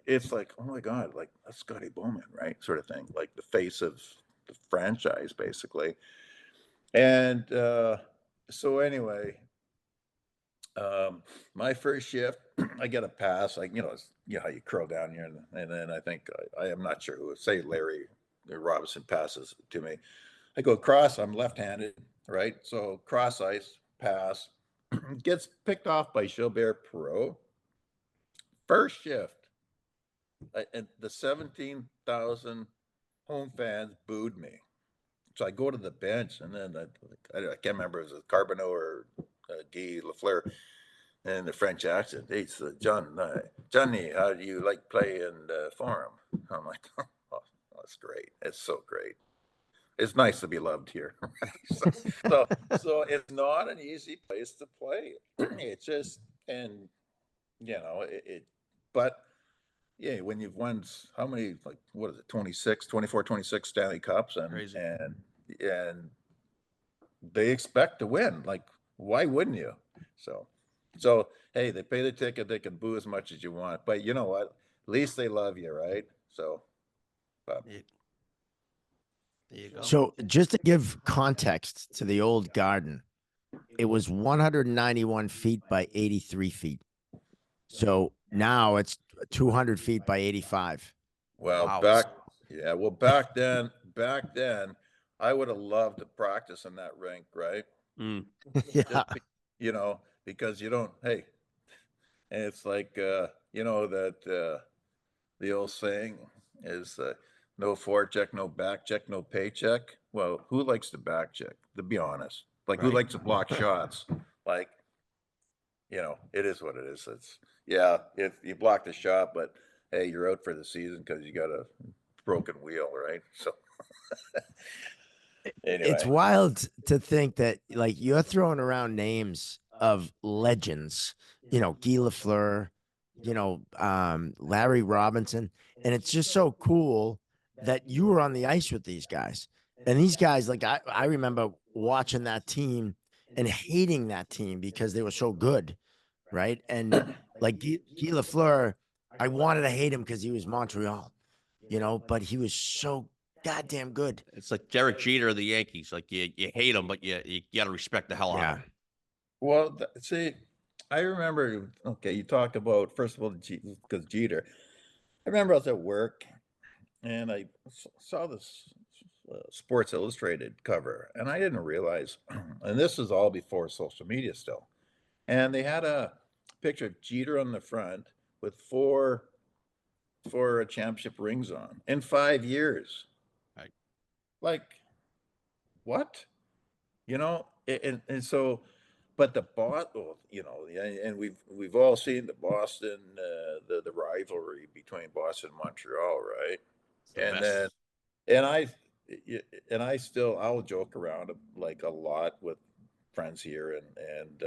it's like, oh my God, like that's Scotty Bowman, right? Sort of thing, like the face of the franchise, basically. And so anyway, my first shift, I get a pass, like, you know how you curl down here, and then I think I am not sure who, say Larry Robinson passes to me. I go across, I'm left-handed, right? So cross ice pass gets picked off by Gilbert Perreault. First shift, and the 17,000 home fans booed me. So I go to the bench, and then I can't remember if it was Carbonneau or Guy Lafleur, and the French accent. Hey, so Johnny, how do you like playing for him? I'm like, oh, that's great. It's so great. It's nice to be loved here. So it's not an easy place to play. It's just, and you know, but yeah, when you've won how many, like, what is it, 26, 24, 26 Stanley Cups, Crazy. and they expect to win. Like, why wouldn't you? So hey, they pay the ticket, they can boo as much as you want, but you know what? At least they love you, right? So, but There you go. So just to give context to the old garden, it was 191 feet by 83 feet. So now it's 200 feet by 85. Well, Wow. back then, I would have loved to practice in that rink, right? Mm. Yeah. Just, because you don't, hey, and it's like, that, the old saying is, no forecheck, no back check, no paycheck. Well, who likes to back check, to be honest? Like, who Right. likes to block shots? Like, it is what it is. Yeah, if you block the shot, but hey, you're out for the season because you got a broken wheel, right? So It's anyway, wild to think that like you're throwing around names of legends, Guy Lafleur, Larry Robinson, and it's just so cool that you were on the ice with these guys. And these guys, like I remember watching that team and hating that team because they were so good, right? And like Guy Lafleur, I wanted to hate him because he was Montreal, but he was so goddamn good. It's like Derek Jeter of the Yankees. Like you hate him, but you got to respect the hell out of him. well, see, I remember. Okay, you talked about first of all because Jeter. I remember I was at work and I saw this Sports Illustrated cover, and I didn't realize, and this is all before social media still, and they had a picture of Jeter on the front with four championship rings on in 5 years. Right. Like, what? And so, but the and we've all seen the Boston, the rivalry between Boston and Montreal, right? It's the And best. then, and I still, I'll joke around like a lot with friends here, and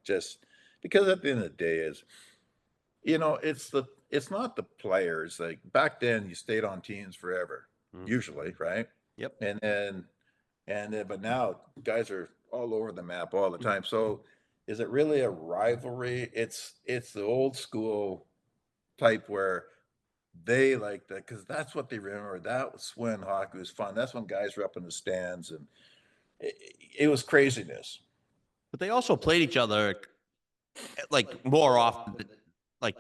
just because at the end of the day is, it's not the players. Like back then, you stayed on teams forever, Mhm. usually, right? Yep. But now guys are all over the map all the time. So is it really a rivalry? It's the old school type where they like that because that's what they remember. That was when hockey was fun. That's when guys were up in the stands, and it was craziness. But they also played each other like more often. Like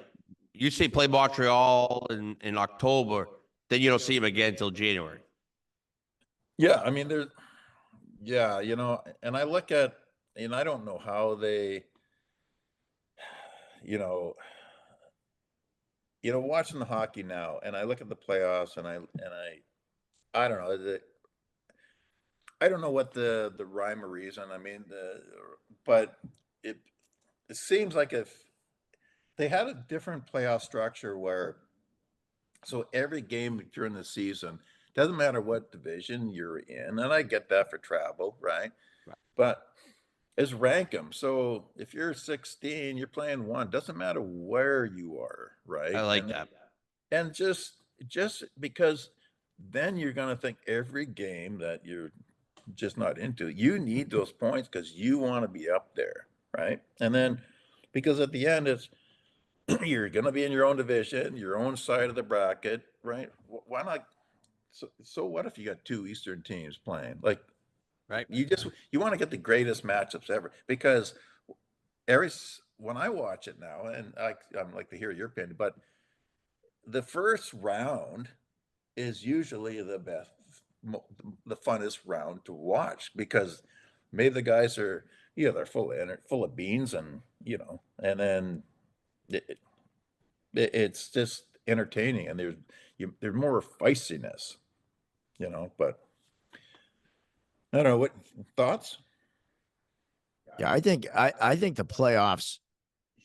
you say, play Montreal in October, then you don't see him again until January. Yeah, I mean, yeah, and I look at, and I don't know how they, you know, watching the hockey now, and I look at the playoffs, and I don't know, I don't know what the rhyme or reason. I mean, but it it seems like if they had a different playoff structure where, so every game during the season, doesn't matter what division you're in, and I get that for travel, right? Right. But is rank them. So if you're 16, you're playing one. Doesn't matter where you are, right? I like that. And just because then you're going to think every game that you're just not into, you need those points because you want to be up there, right? And then because at the end it's you're going to be in your own division, your own side of the bracket, right? Why not? So what if you got two Eastern teams playing? Like Right. you want to get the greatest matchups ever because every when I watch it now, and I'm like to hear your opinion, but the first round is usually the best, the funnest round to watch because maybe the guys are, they're full of beans, and and then it, it's just entertaining, and there's more feistiness, But I don't know what thoughts. Yeah, I think the playoffs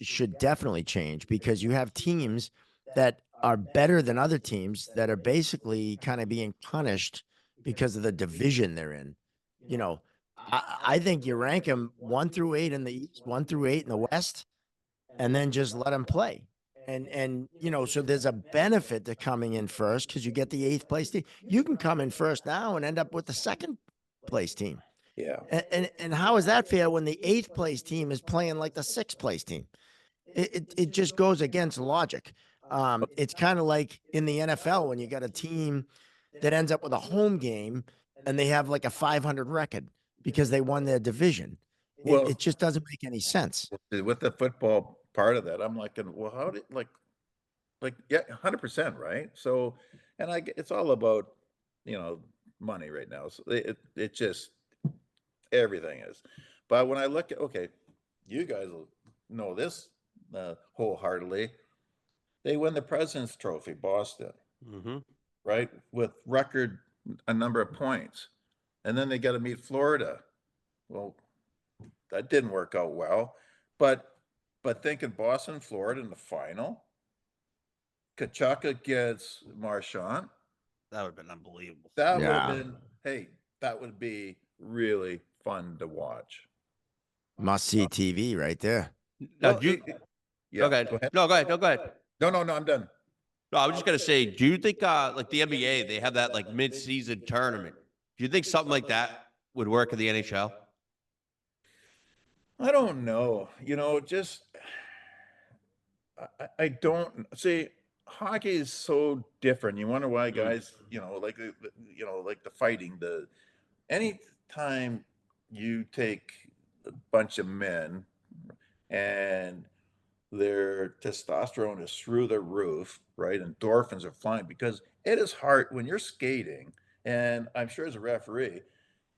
should definitely change because you have teams that are better than other teams that are basically kind of being punished because of the division they're in. You know, I think you rank them 1 through 8 in the East, 1 through 8 in the West, and then just let them play. And so there's a benefit to coming in first because you get the 8th place team. You can come in first now and end up with the 2nd place team. Yeah. And how is that fair when the 8th place team is playing like the 6th place team? It just goes against logic. It's kind of like in the NFL when you got a team that ends up with a home game and they have like a 500 record because they won their division. Well, It just doesn't make any sense. with the football part of that, I'm like, well, how did yeah, 100%, right? So and it's all about, money right now. So it just, everything is. But when I look at, okay, you guys will know this wholeheartedly. They win the President's Trophy, Boston, right, with a number of points, and then they got to meet Florida. Well, that didn't work out well, but thinking Boston, Florida in the final, Kachuk gets Marchand. That would have been unbelievable. That would have Yeah. been, hey, that would be really fun to watch. Must see TV right there. Now, Well, yeah, go ahead. go ahead. No, go ahead. No, go ahead. No, I'm done. No, I was just gonna say, do you think like the NBA, they have that like mid-season tournament? Do you think something like that would work in the NHL? I don't know. I don't see. Hockey is so different. You wonder why guys, like the fighting. Anytime you take a bunch of men and their testosterone is through the roof, right? Endorphins are flying because it is hard when you're skating, and I'm sure as a referee,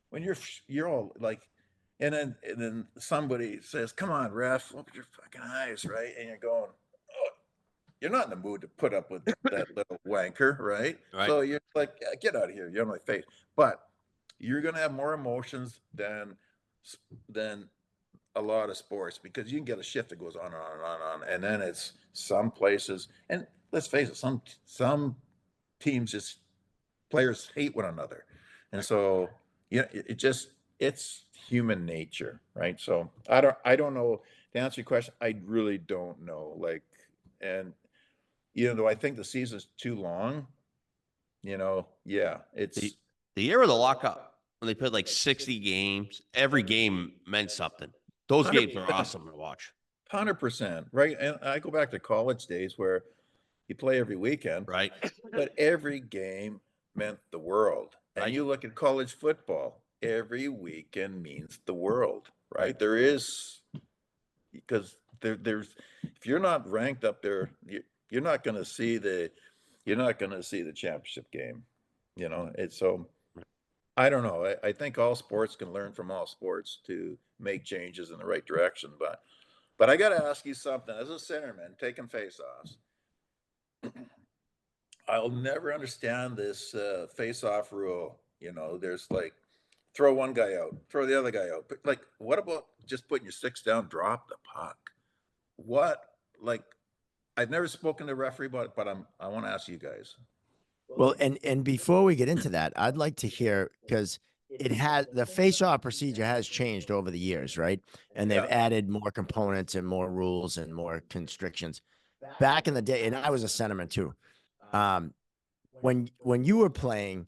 when you're all like, and then somebody says, "Come on, ref, open your fucking eyes," right? And you're going, oh, you're not in the mood to put up with that little wanker, right? Right. So you're like, yeah, get out of here, you're on my face. But you're gonna have more emotions than a lot of sports, because you can get a shift that goes on and on and on and on, and then it's some places, and let's face it, some teams, just players hate one another, and so it's human nature, right? So I don't know, to answer your question. I really don't know, like, and though I think the season's too long, yeah, it's The year of the lockout, when they played like 60 games, every game meant something. Those games are awesome to watch. 100%, right? And I go back to college days where you play every weekend, Right. but every game meant the world. And Right. you look at college football, every weekend means the world, right? There is, because there's, if you're not ranked up there, you're not going to see the championship game. It's so. I don't know. I think all sports can learn from all sports to make changes in the right direction. But I got to ask you something. As a centerman taking faceoffs, I'll never understand this face-off rule. There's like, throw one guy out, throw the other guy out. But like, what about just putting your sticks down, drop the puck? What? Like, I've never spoken to a referee about it, but I want to ask you guys. Well, and before we get into that, I'd like to hear, because the face-off procedure has changed over the years, right? And they've added more components and more rules and more constrictions. Back in the day, and I was a centerman too. When you were playing,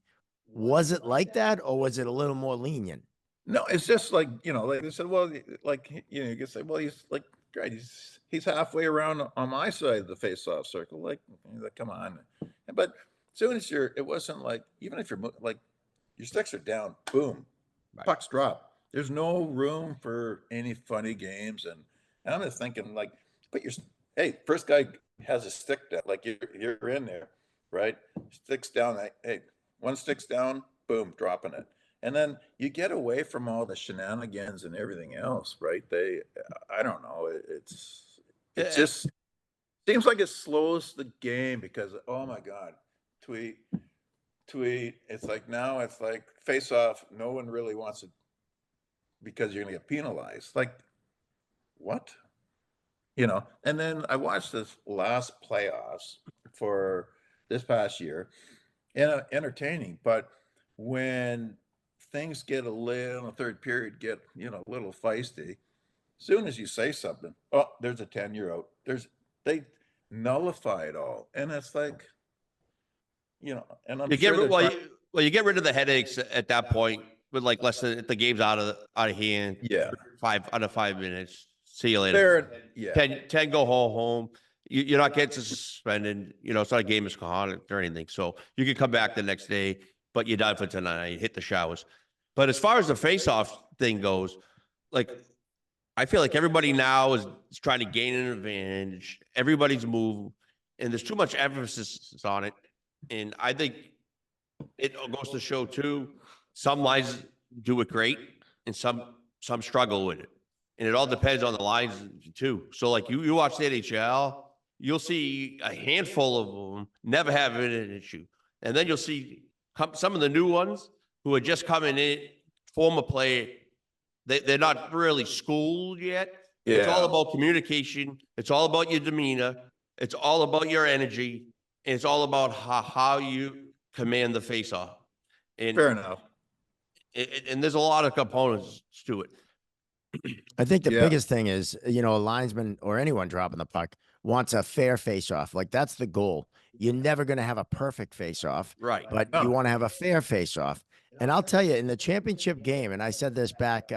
was it like that, or was it a little more lenient? No, it's just like, like they said, well, like, you can say, well, he's like, great, he's halfway around on my side of the face-off circle. Like, come on. But as soon as it wasn't like, even if you're like, your sticks are down, boom, pucks drop. There's no room for any funny games. And I'm just thinking, like, hey, first guy has a stick down, like you're in there, right? Sticks down, hey, one stick's down, boom, dropping it. And then you get away from all the shenanigans and everything else, right? I don't know. It just seems like it slows the game, because, oh my God, tweet. It's like, now it's like face off. No one really wants it, because you're going to get penalized. Like, what? And then I watched this last playoffs for this past year, and entertaining. But when things get in the third period, get, a little feisty, as soon as you say something, oh, there's a 10-year out. They nullify it all. And it's like, and I'm You get sure you get rid of the headaches at that point with like less than, if the game's out of hand. Yeah. 5 out of 5 minutes. See you later. 10 go home. You're not getting suspended. It's not a game of misconduct or anything. So you can come back the next day, but you're done for tonight. Hit the showers. But as far as the face-off thing goes, like, I feel like everybody now is trying to gain an advantage. Everybody's moving, and there's too much emphasis on it And I think it goes to show too, some lines do it great and some struggle with it. And it all depends on the lines too. So like you watch the NHL, you'll see a handful of them never having an issue. And then you'll see some of the new ones who are just coming in, former player, they're not really schooled yet. It's all about communication. It's all about your demeanor. It's all about your energy. And it's all about how you command the face-off. And Fair enough. And there's a lot of components to it. I think the Yeah. biggest thing is, you know, a linesman or anyone dropping the puck wants a fair face-off. Like that's the goal. You're never going to have a perfect face-off, Right. but No. you want to have a fair face-off. And I'll tell you, in the championship game, and I said this back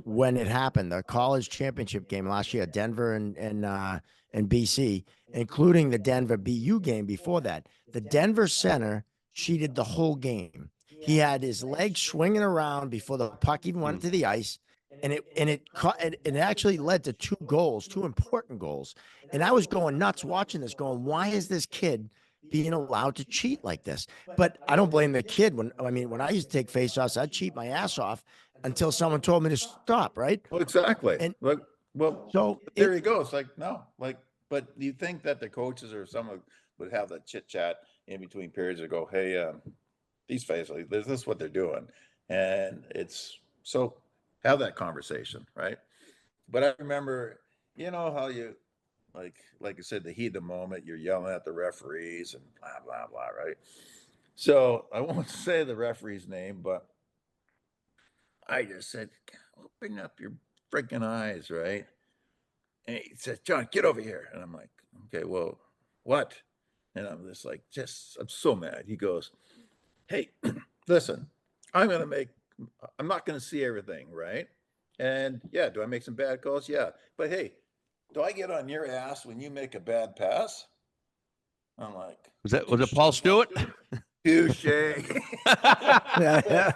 when it happened, the college championship game last year, Denver and BC, including the Denver BU game before that, the Denver center cheated the whole game. He had his legs swinging around before the puck even went into the ice. And it actually led to 2 goals, 2 important goals. And I was going nuts watching this, going, why is this kid being allowed to cheat like this? But I don't blame the kid. When I used to take faceoffs, I'd cheat my ass off until someone told me to stop, right? Well, exactly. And Look, well, so there you go. It's like, no, like, but you think that the coaches or someone would have that chit chat in between periods and go, hey, these faces, this is what they're doing. And it's so have that conversation, right? But I remember, you know, how you, like I said, the heat of the moment, you're yelling at the referees and blah, blah, blah, right? So I won't say the referee's name, but I just said, open up your freaking eyes, right? And he says, John, get over here. And I'm like, okay, well, what? And I'm just like, I'm so mad. He goes, hey, listen, I'm not going to see everything, right? And yeah, do I make some bad calls? Yeah. But hey, do I get on your ass when you make a bad pass? I'm like, Was it Paul Stewart? touche. yeah.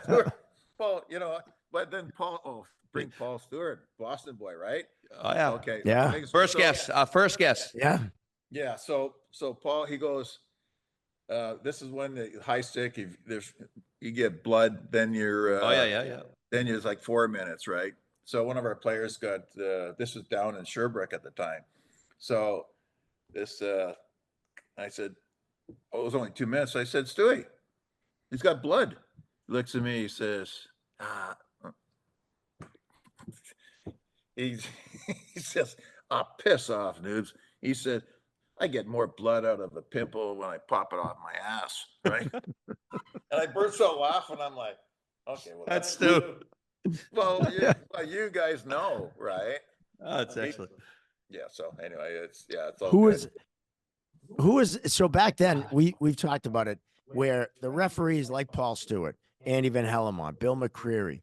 Paul, you know, but then bring Paul Stewart, Boston boy, right? Oh yeah. Okay. Yeah. First guess. First guess. Yeah. Yeah. So Paul, he goes, this is when the high stick, you get blood, then you're, Oh yeah. then it's like 4 minutes, right? So one of our players got, this was down in Sherbrooke at the time. So this, I said, oh, it was only 2 minutes. So I said, Stewie, he's got blood. He looks at me, he says, he says, piss off, noobs. He said, I get more blood out of a pimple when I pop it off my ass, right? And I burst out laughing. I'm like, okay, well, That's stupid. well, you guys know, right? Oh, that's excellent. Yeah. So anyway, it's all Who good. is so back then we've talked about it where the referees like Paul Stewart, Andy Van Hellemont, Bill McCreary,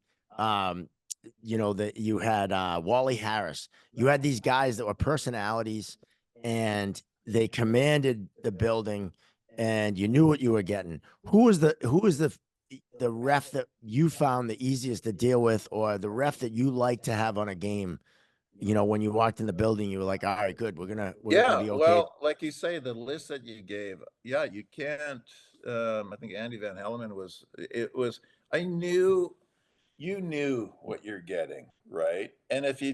you know, that you had Wally Harris. You had these guys that were personalities and they commanded the building and you knew what you were getting. Who was the ref that you found the easiest to deal with, or the ref that you like to have on a game? You know, when you walked in the building, you were like, all right, good. We're gonna be okay. Well, like you say, the list that you gave, you can't, I think Andy Van Hellemont you knew what you're getting, right? And if you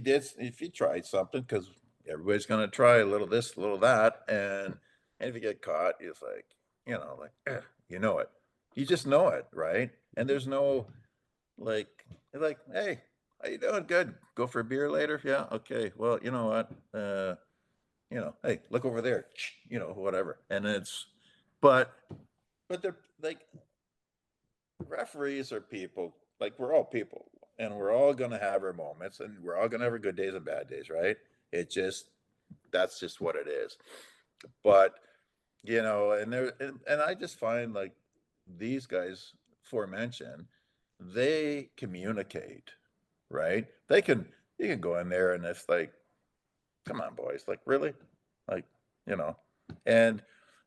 tried something, because everybody's going to try a little this, a little that. And if you get caught, it's like, you know, like, you know it. You just know it, right? And there's no, like, hey, how you doing? Good. Go for a beer later? Yeah. Okay. Well, you know what? You know, hey, look over there. You know, whatever. And but they're like, referees are people. Like, we're all people, and we're all gonna have our moments, and we're all gonna have our good days and bad days, right? That's just what it is. But you know, and I just find like these guys aforementioned, they communicate, right? You can go in there and it's like, come on, boys, like, really? Like, you know. And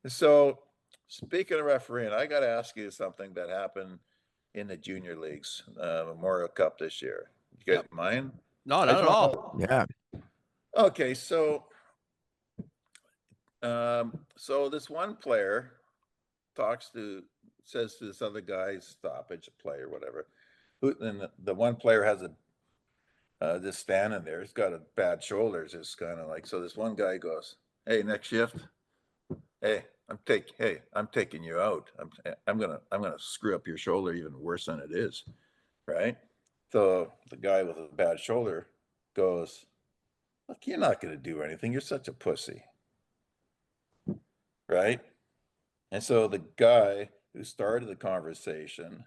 so speaking of refereeing, I got to ask you something that happened in the junior leagues, Memorial Cup this year. You guys mind? No, not at all. Yeah. Okay, so this one player says to this other guy, stoppage, play or whatever. And the one player has just standing there. He's got a bad shoulders. It's kind of like, so this one guy goes, "Hey, next shift, hey, I'm taking you out. I'm gonna screw up your shoulder even worse than it is, right?" So the guy with a bad shoulder goes, "Look, you're not gonna do anything. You're such a pussy." Right? And so the guy who started the conversation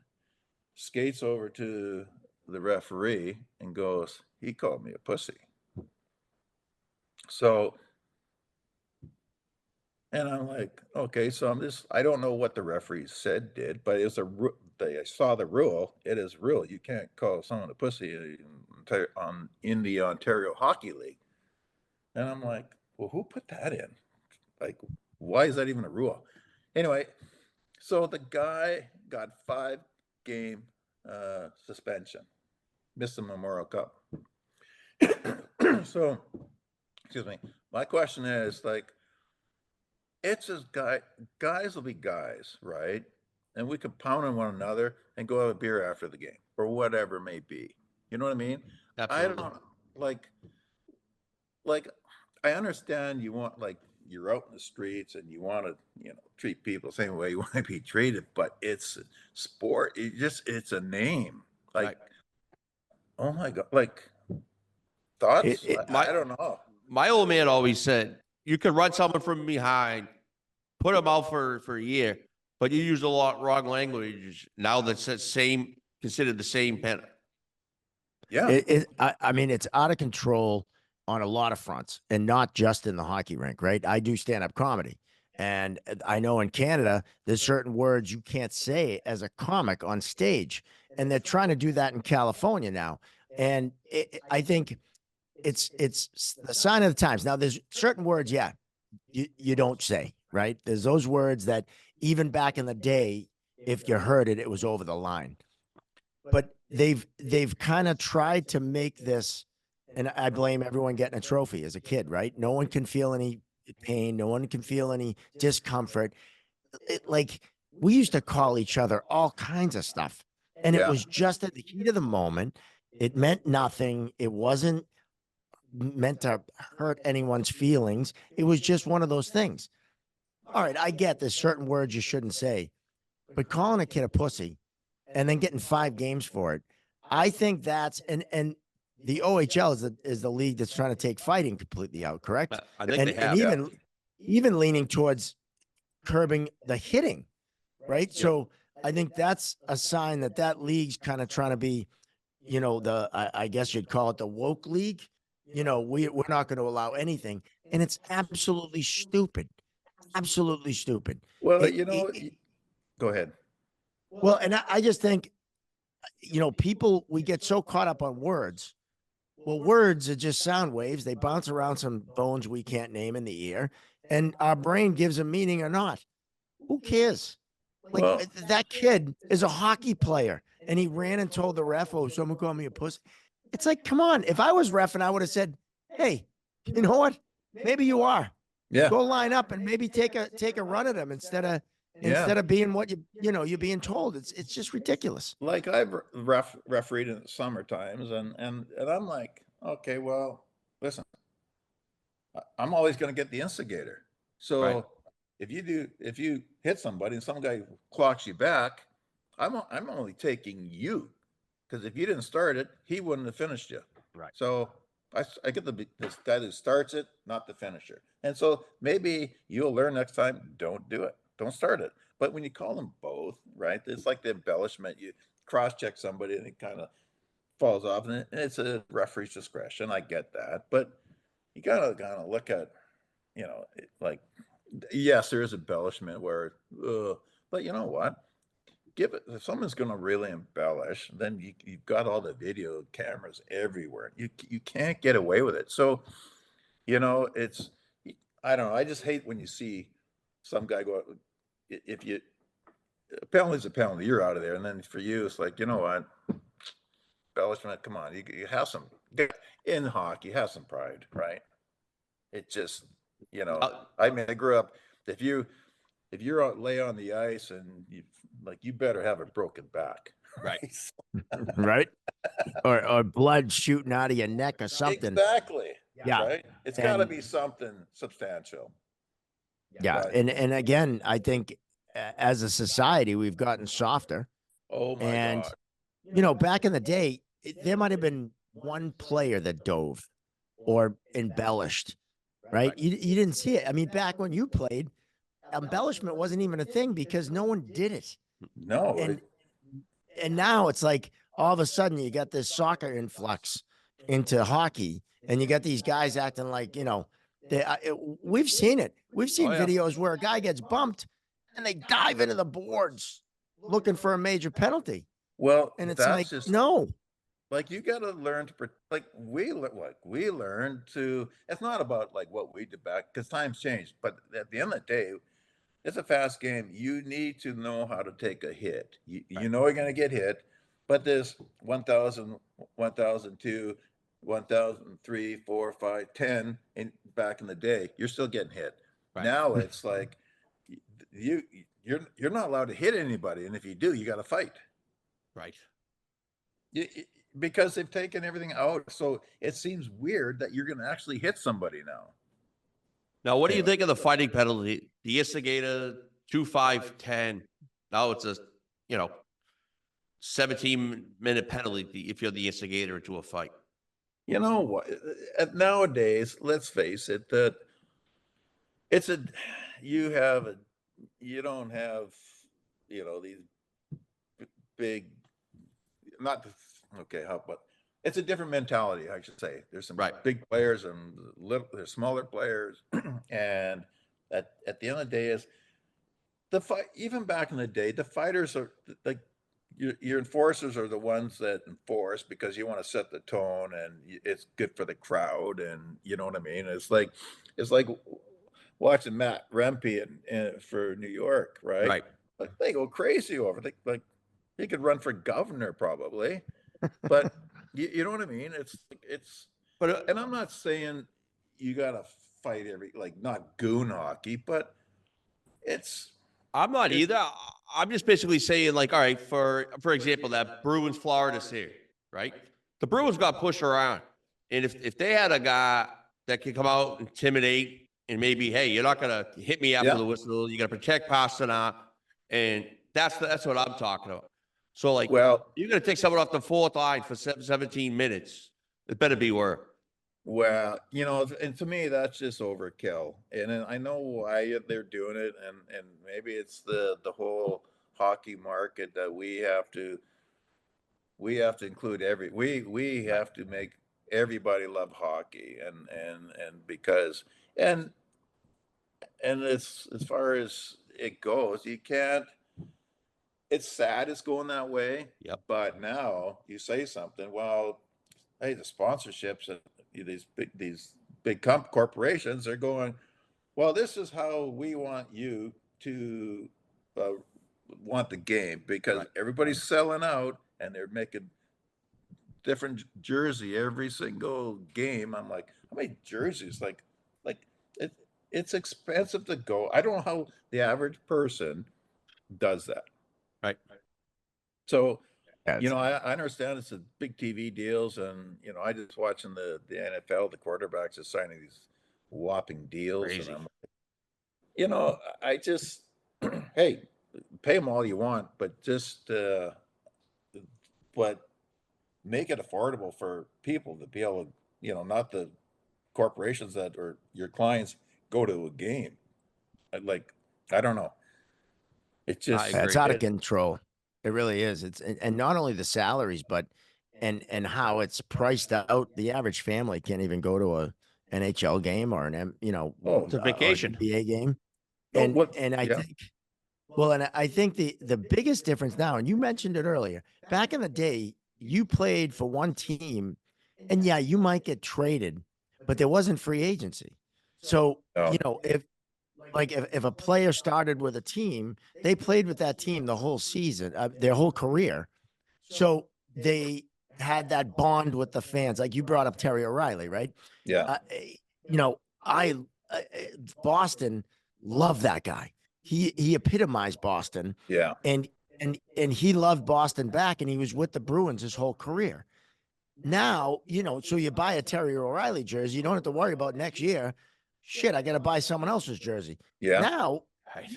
skates over to the referee and goes, "He called me a pussy." So, and I'm like, okay, so I don't know what the referee said but it's I saw the rule. It is rule. You can't call someone a pussy in the Ontario Hockey League. And I'm like, well, who put that in? Like, why is that even a rule? Anyway, so the guy got 5-game suspension, missed the Memorial Cup. So, excuse me. My question is, like, it's just guys will be guys, right? And we could pound on one another and go have a beer after the game or whatever it may be. You know what I mean? Absolutely. I don't like I understand you want, like, you're out in the streets and you want to, treat people the same way you want to be treated, but it's sport. It's a name. Like, Right. oh my God, like, thoughts? I My don't know. my old man always said, you could run someone from behind, put them out for a year, but you use a lot wrong language. Now that's considered the same pen. Yeah. I mean, it's out of control on a lot of fronts, and not just in the hockey rink, right? I do stand-up comedy, and I know in Canada, there's certain words you can't say as a comic on stage, and they're trying to do that in California now. And I think it's the sign of the times. Now, there's certain words, yeah, you don't say, right? There's those words that even back in the day, if you heard it, it was over the line. But they've kind of tried to make this, and I blame everyone getting a trophy as a kid, right? No one can feel any pain, no one can feel any discomfort. Like, we used to call each other all kinds of stuff, and it Yeah. was just at the heat of the moment. It meant nothing. It wasn't meant to hurt anyone's feelings. It was just one of those things. All right, I get there's certain words you shouldn't say, but calling a kid a pussy and then getting 5 games for it, I think that's and the OHL is the league that's trying to take fighting completely out, correct? I think And they have. even leaning towards curbing the hitting, right? So I think that's a sign that league's kind of trying to be, I guess you'd call it the woke league. We're not going to allow anything, and it's absolutely stupid, absolutely stupid. Well, It- go ahead. well, and I just think, people, we get so caught up on words. Well, words are just sound waves. They bounce around some bones we can't name in the ear, and our brain gives a meaning or not. Who cares? Like, Well, that kid is a hockey player, and he ran and told the ref, "Oh, someone called me a pussy." It's like, come on. If I was ref, and I would have said, "Hey, you know what? Maybe you are. yeah. Go line up and maybe take a run at him instead of being what you're being told." It's just ridiculous. Like, I've refereed in the summer times, and I'm like, okay, well, listen, I'm always going to get the instigator. So Right. if you hit somebody and some guy clocks you back, I'm only taking you, because if you didn't start it, he wouldn't have finished you. Right. So I get this guy who starts it, not the finisher. And so maybe you'll learn next time, don't do it. Don't start it. But when you call them both, right, it's like the embellishment. You cross-check somebody and it kind of falls off, and it's a referee's discretion. I get that. But you gotta kind of look at, like, yes, there is embellishment where, but you know what? If someone's going to really embellish, then you've got all the video cameras everywhere. You can't get away with it. So, it's, I don't know. I just hate when you see some guy go, if you, a penalty's a penalty, you're out of there. And then for you, it's like, you know what? Embellishment, come on. You have some, in hockey, have some pride, right? It just, I mean, I grew up, if you if you're out lay on the ice and you better have a broken back. Right. Right? Or blood shooting out of your neck or something. Exactly. Yeah. Right. It's got to And be something substantial. yeah, But, and again, I think as a society we've gotten softer. oh my And God. you know, back in the day, there might have been one player that dove or embellished, right? You didn't see it. I mean, back when you played, embellishment wasn't even a thing because no one did it. No. And now it's like all of a sudden you got this soccer influx into hockey, and you got these guys acting like, you know, we've seen it. We've seen Oh, yeah. videos where a guy gets bumped and they dive into the boards looking for a major penalty. Well, And it's that's like, just no. like you got to learn to like we learned to. It's not about like what we did back because times changed. But at the end of the day, it's a fast game. You need to know how to take a hit. You know you're going to get hit, but there's 1,000, 1,002, 1,003, 4, 5, 10 in back in the day. You're still getting hit. Right. Now it's like you're not allowed to hit anybody, and if you do, you got to fight. Right. Because they've taken everything out, so it seems weird that you're going to actually hit somebody now. Now, what do you Anyway. think of the fighting penalty? The instigator 2-5-10. Now it's a 17-minute penalty if you're the instigator into a fight. You know what? Nowadays, let's face it, that you don't have, these big, not, okay, but it's a different mentality, I should say. There's some Right. big players and there's smaller players. And at the end of the day is the fight, even back in the day, the fighters are like, your enforcers are the ones that enforce because you want to set the tone and it's good for the crowd, and you know what I mean. It's like watching Matt Rempe for New York, right? Right. Like they go crazy over it. Like he could run for governor probably, but you know what I mean. But and I'm not saying you got to fight not goon hockey, but I'm not either. I'm just basically saying, like, all right, for example, that Bruins Florida series, right? The Bruins got pushed around. And if they had a guy that could come out, intimidate, and maybe, hey, you're not gonna hit me after Yeah. the whistle, you gotta protect Pasternak, and that's what I'm talking about. So like, well, you're gonna take someone off the fourth line for 17 minutes. It better be work. Well, and to me, that's just overkill. And then I know why they're doing it, and maybe it's the whole hockey market that we have to include we have to make everybody love hockey, and because and it's as far as it goes, you can't. It's sad it's going that way. Yep. But now you say something, well, hey, the sponsorships and these big corporations are going, well, this is how we want you to want the game, because everybody's selling out and they're making different jersey every single game. I'm like, how many jerseys? Like it's expensive to go. I don't know how the average person does that. Right. So That's- I understand it's a big TV deals, and I just watching the NFL, the quarterbacks are signing these whopping deals, Crazy. and I just hey, pay them all you want, but just but make it affordable for people to be able to, not the corporations that or your clients go to a game. I don't know. It just I agree. It's out of control. It really is. And not only the salaries, but and how it's priced out. The average family can't even go to a NHL game or It's a vacation. NBA game. Oh, And what- and I yeah. think I think the biggest difference now, and you mentioned it earlier, back in the day, you played for one team, and yeah, you might get traded, but there wasn't free agency. So, No. if a player started with a team, they played with that team the whole season, their whole career. So they had that bond with the fans. Like you brought up Terry O'Reilly, right? Yeah. Boston loved that guy. he epitomized Boston, Yeah. and he loved Boston back, and he was with the Bruins his whole career. Now, so you buy a Terry O'Reilly jersey, you don't have to worry about next year. Shit, I got to buy someone else's jersey. Yeah. Now, Right.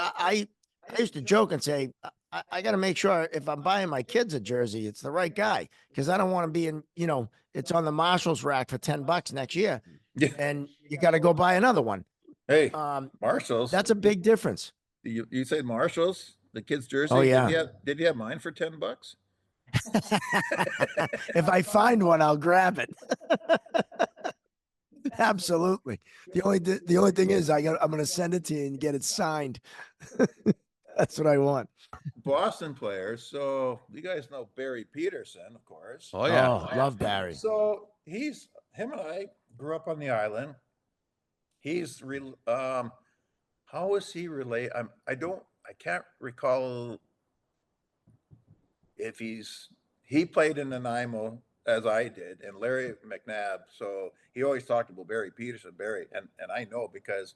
I used to joke and say, I got to make sure if I'm buying my kids a jersey, it's the right guy, because I don't want to be in, it's on the Marshalls rack for $10 next year, Yeah. and you got to go buy another one. Hey, Um, Marshalls. that's a big difference. You said Marshalls, the kid's jersey. Oh, yeah. Did you have mine for $10? If I find one, I'll grab it. Absolutely. The only thing is I'm going to send it to you and get it signed. That's what I want. Boston players. So you guys know Barry Peterson, of course. Oh yeah. Oh, love Barry. So him and I grew up on the island. He's how is he related? I can't recall if he played in Nanaimo as I did, and Larry McNabb. So he always talked about Barry Peterson, and I know because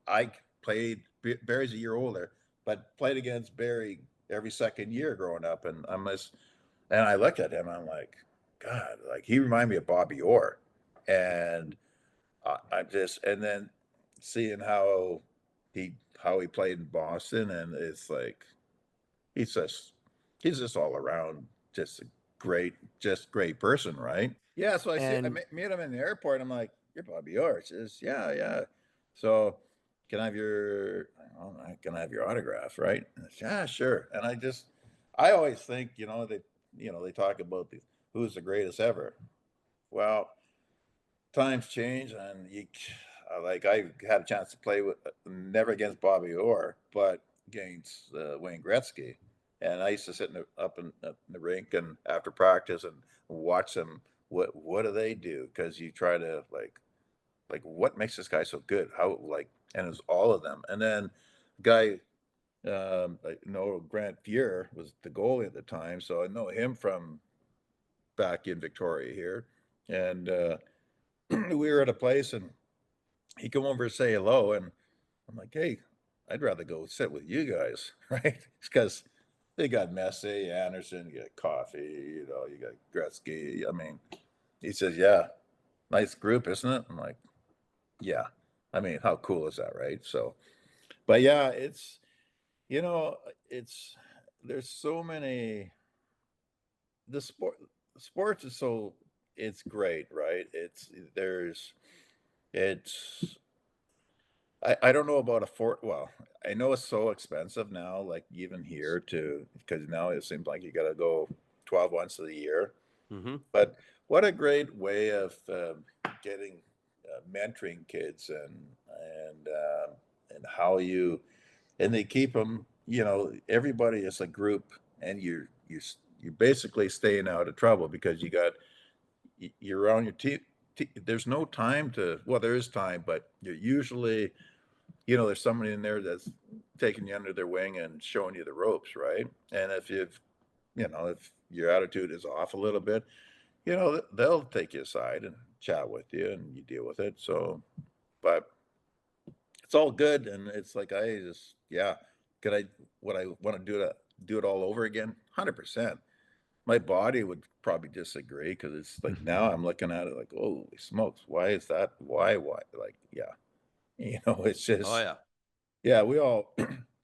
I played. Barry's a year older, but played against Barry every second year growing up, and I looked at him, and I'm like, God, like he reminded me of Bobby Orr, and and then seeing how he played in Boston, and it's like he's just all around just a great person, right? Yeah. So I met him in the airport. I'm like, you're Bobby Orr. She says, yeah. So can I have your autograph, right? And I said, yeah, sure. And I always think, they talk about who's the greatest ever. Well, times change, and I had a chance to play with never against Bobby Orr, but against Wayne Gretzky. And I used to sit up in the rink and after practice and watch them. What do they do? Because you try to like what makes this guy so good? And it was all of them. And then guy, Grant Fuhr was the goalie at the time, so I know him from back in Victoria here. And we were at a place, and he come over to say hello, and I'm like, hey, I'd rather go sit with you guys, right? Because they got Messi, Anderson, you got Coffee, you got Gretzky. I mean, he says, yeah, nice group, isn't it? I'm like, yeah. I mean, how cool is that, right? So, but yeah, there's so many, sports is so, it's great, right? I don't know about well, I know it's so expensive now, like even here because now it seems like you got to go 12 months of the year. Mm-hmm. But what a great way of getting mentoring kids and how and they keep them, everybody is a group, and you're basically staying out of trouble because you're around your team. There's no time there is time, but you're usually, there's somebody in there that's taking you under their wing and showing you the ropes, right? And if if your attitude is off a little bit, they'll take you aside and chat with you, and you deal with it. So, but it's all good, and it's like would I want to do it all over again? 100%. My body would probably disagree because it's like now I'm looking at it like, holy smokes, why is that? Why? Like, yeah, it's just, Oh yeah. yeah, we all,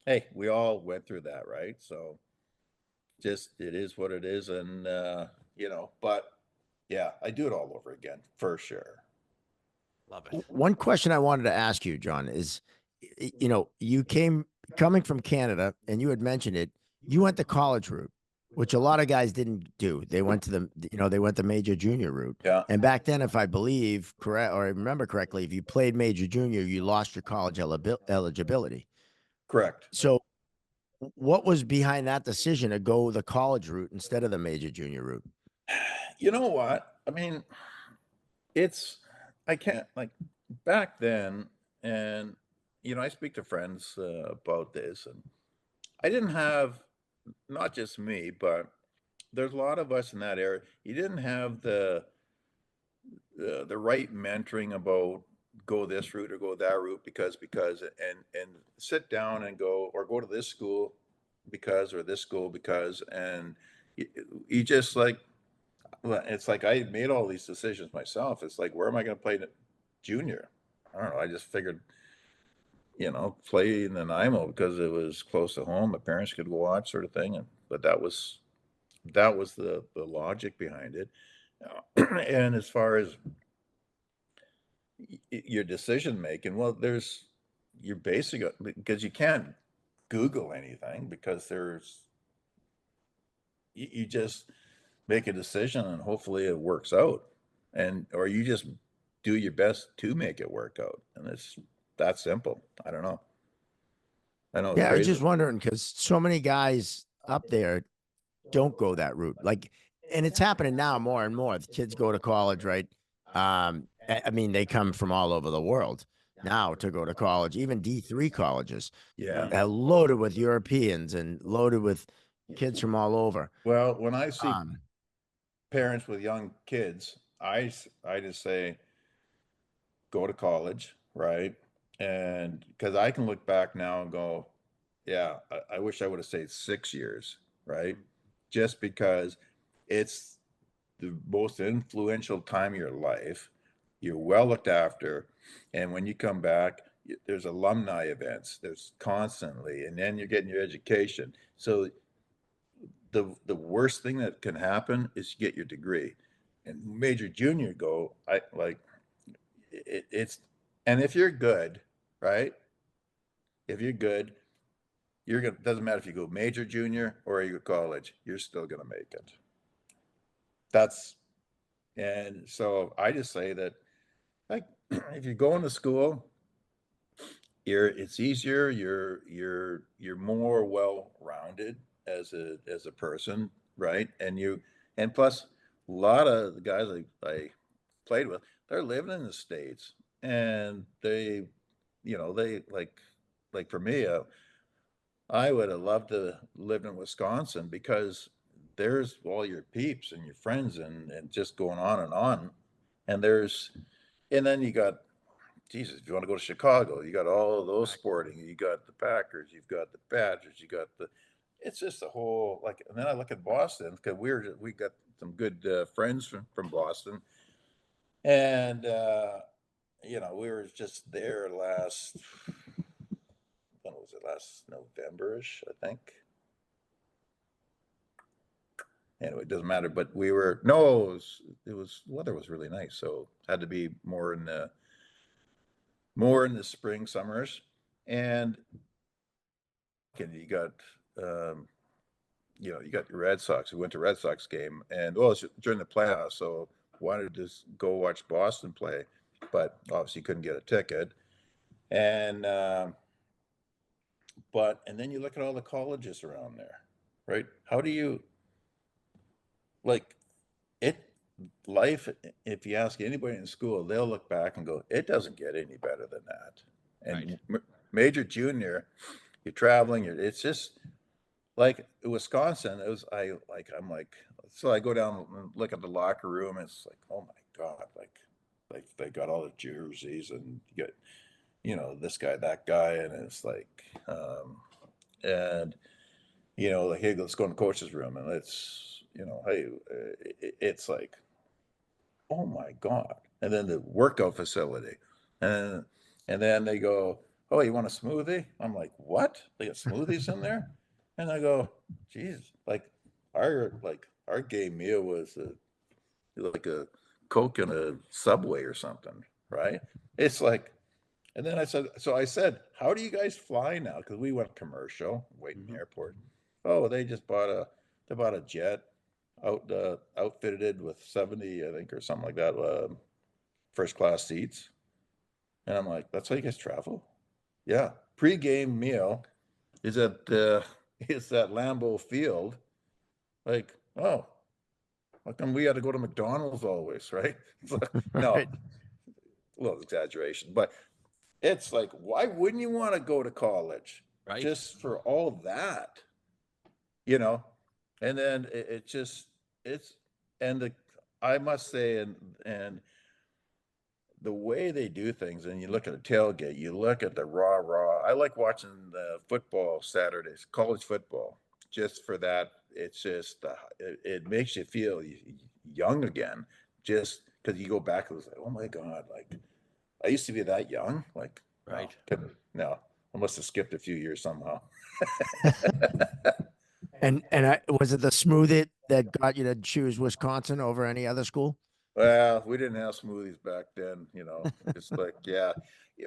hey, we all went through that, right? So just, it is what it is. And, but yeah, I do it all over again for sure. Love it. One question I wanted to ask you, John, is, you coming from Canada, and you had mentioned it, you went the college route, which a lot of guys didn't do. They went to they went the major junior route. Yeah. And back then, if I believe correct, or I remember correctly, if you played major junior, you lost your college eligibility. Correct. So what was behind that decision to go the college route instead of the major junior route? You know what? I mean, I can't, like, back then, and, I speak to friends about this, and I didn't have, not just me, but there's a lot of us in that area. You didn't have the right mentoring about go this route or go that route because, and sit down and go, or go to this school because, or this school because, and you just like, well, it's like I made all these decisions myself. It's like, where am I going to play junior? I don't know. I just figured, play in Nanaimo because it was close to home. My parents could watch, sort of thing. But that was the logic behind it. And as far as your decision making, well, you're basic because you can't Google anything because you just make a decision and hopefully it works out, or you just do your best to make it work out, and it's that simple. I don't know. I know it's Yeah, I was crazy. just wondering because so many guys up there don't go that route. Like, and it's happening now more and more. The kids go to college, right? I mean, they come from all over the world now to go to college. Even D3 colleges Yeah. are loaded with Europeans and loaded with kids from all over. Well, when I see Um, parents with young kids, I just say, go to college, right? And because I can look back now and go, yeah, I wish I would have stayed 6 years, right? Just because it's the most influential time of your life. You're well looked after. And when you come back, there's alumni events, there's constantly, and then you're getting your education. So the worst thing that can happen is you get your degree. And major junior go, it's, and if you're good, right? If you're good, you're gonna, doesn't matter if you go major, junior, or you go college, you're still gonna make it. That's, and so I just say that, like, if you're going to school, it's easier, you're more well-rounded as a person, right? And plus, a lot of the guys I played with, they're living in the States, and they like for me, I would have loved to live in Wisconsin because there's all your peeps and your friends and just going on and on. And and then you got, Jesus, if you want to go to Chicago, you got all of those sporting, you got the Packers, you've got the Badgers, you got it's just a whole, like, and then I look at Boston because we got some good friends from Boston. And, we were just there when was it, last November-ish, I think. Anyway, it doesn't matter, but no, it was weather was really nice. So had to be more in the spring, summers. And you got, um, you got your Red Sox. We went to Red Sox game, and well, it's during the playoffs, so wanted to just go watch Boston play, but obviously couldn't get a ticket. And and then you look at all the colleges around there, right? How do you like it? Life, if you ask anybody in school, they'll look back and go, it doesn't get any better than that. And major, junior, you're traveling, it's just like Wisconsin. I'm like, so I go down and look at the locker room, and it's like, oh my God, like they got all the jerseys, and you get, this guy, that guy, and it's like, and like, hey, let's go in the coach's room, and hey, it's like, oh my God. And then the workout facility. And and then they go, oh, you want a smoothie? I'm like, what? They got smoothies in there? And I go, geez, our game meal was like a Coke and a Subway or something, right? It's like, and then I said, how do you guys fly now? Because we went commercial, waiting in the airport. Oh, they bought a jet, outfitted with 70, I think, or something like that, first class seats. And I'm like, that's how you guys travel? Yeah. Pre-game meal is at Lambeau Field. Like, oh, how come we had to go to McDonald's always, right? No, right. a little exaggeration, but it's like, why wouldn't you want to go to college? Right. Just for all that, you know? And then it just, it's, and I must say, and the way they do things, and you look at the tailgate, you look at the rah. I like watching the football Saturdays, college football, just for that. It's just it makes you feel young again, just because you go back and it's like, oh my God, like I used to be that young. Like, Right. no, I must have skipped a few years somehow. And was it the Smooth It that got you to choose Wisconsin over any other school? Well, we didn't have smoothies back then, you know. It's like, yeah,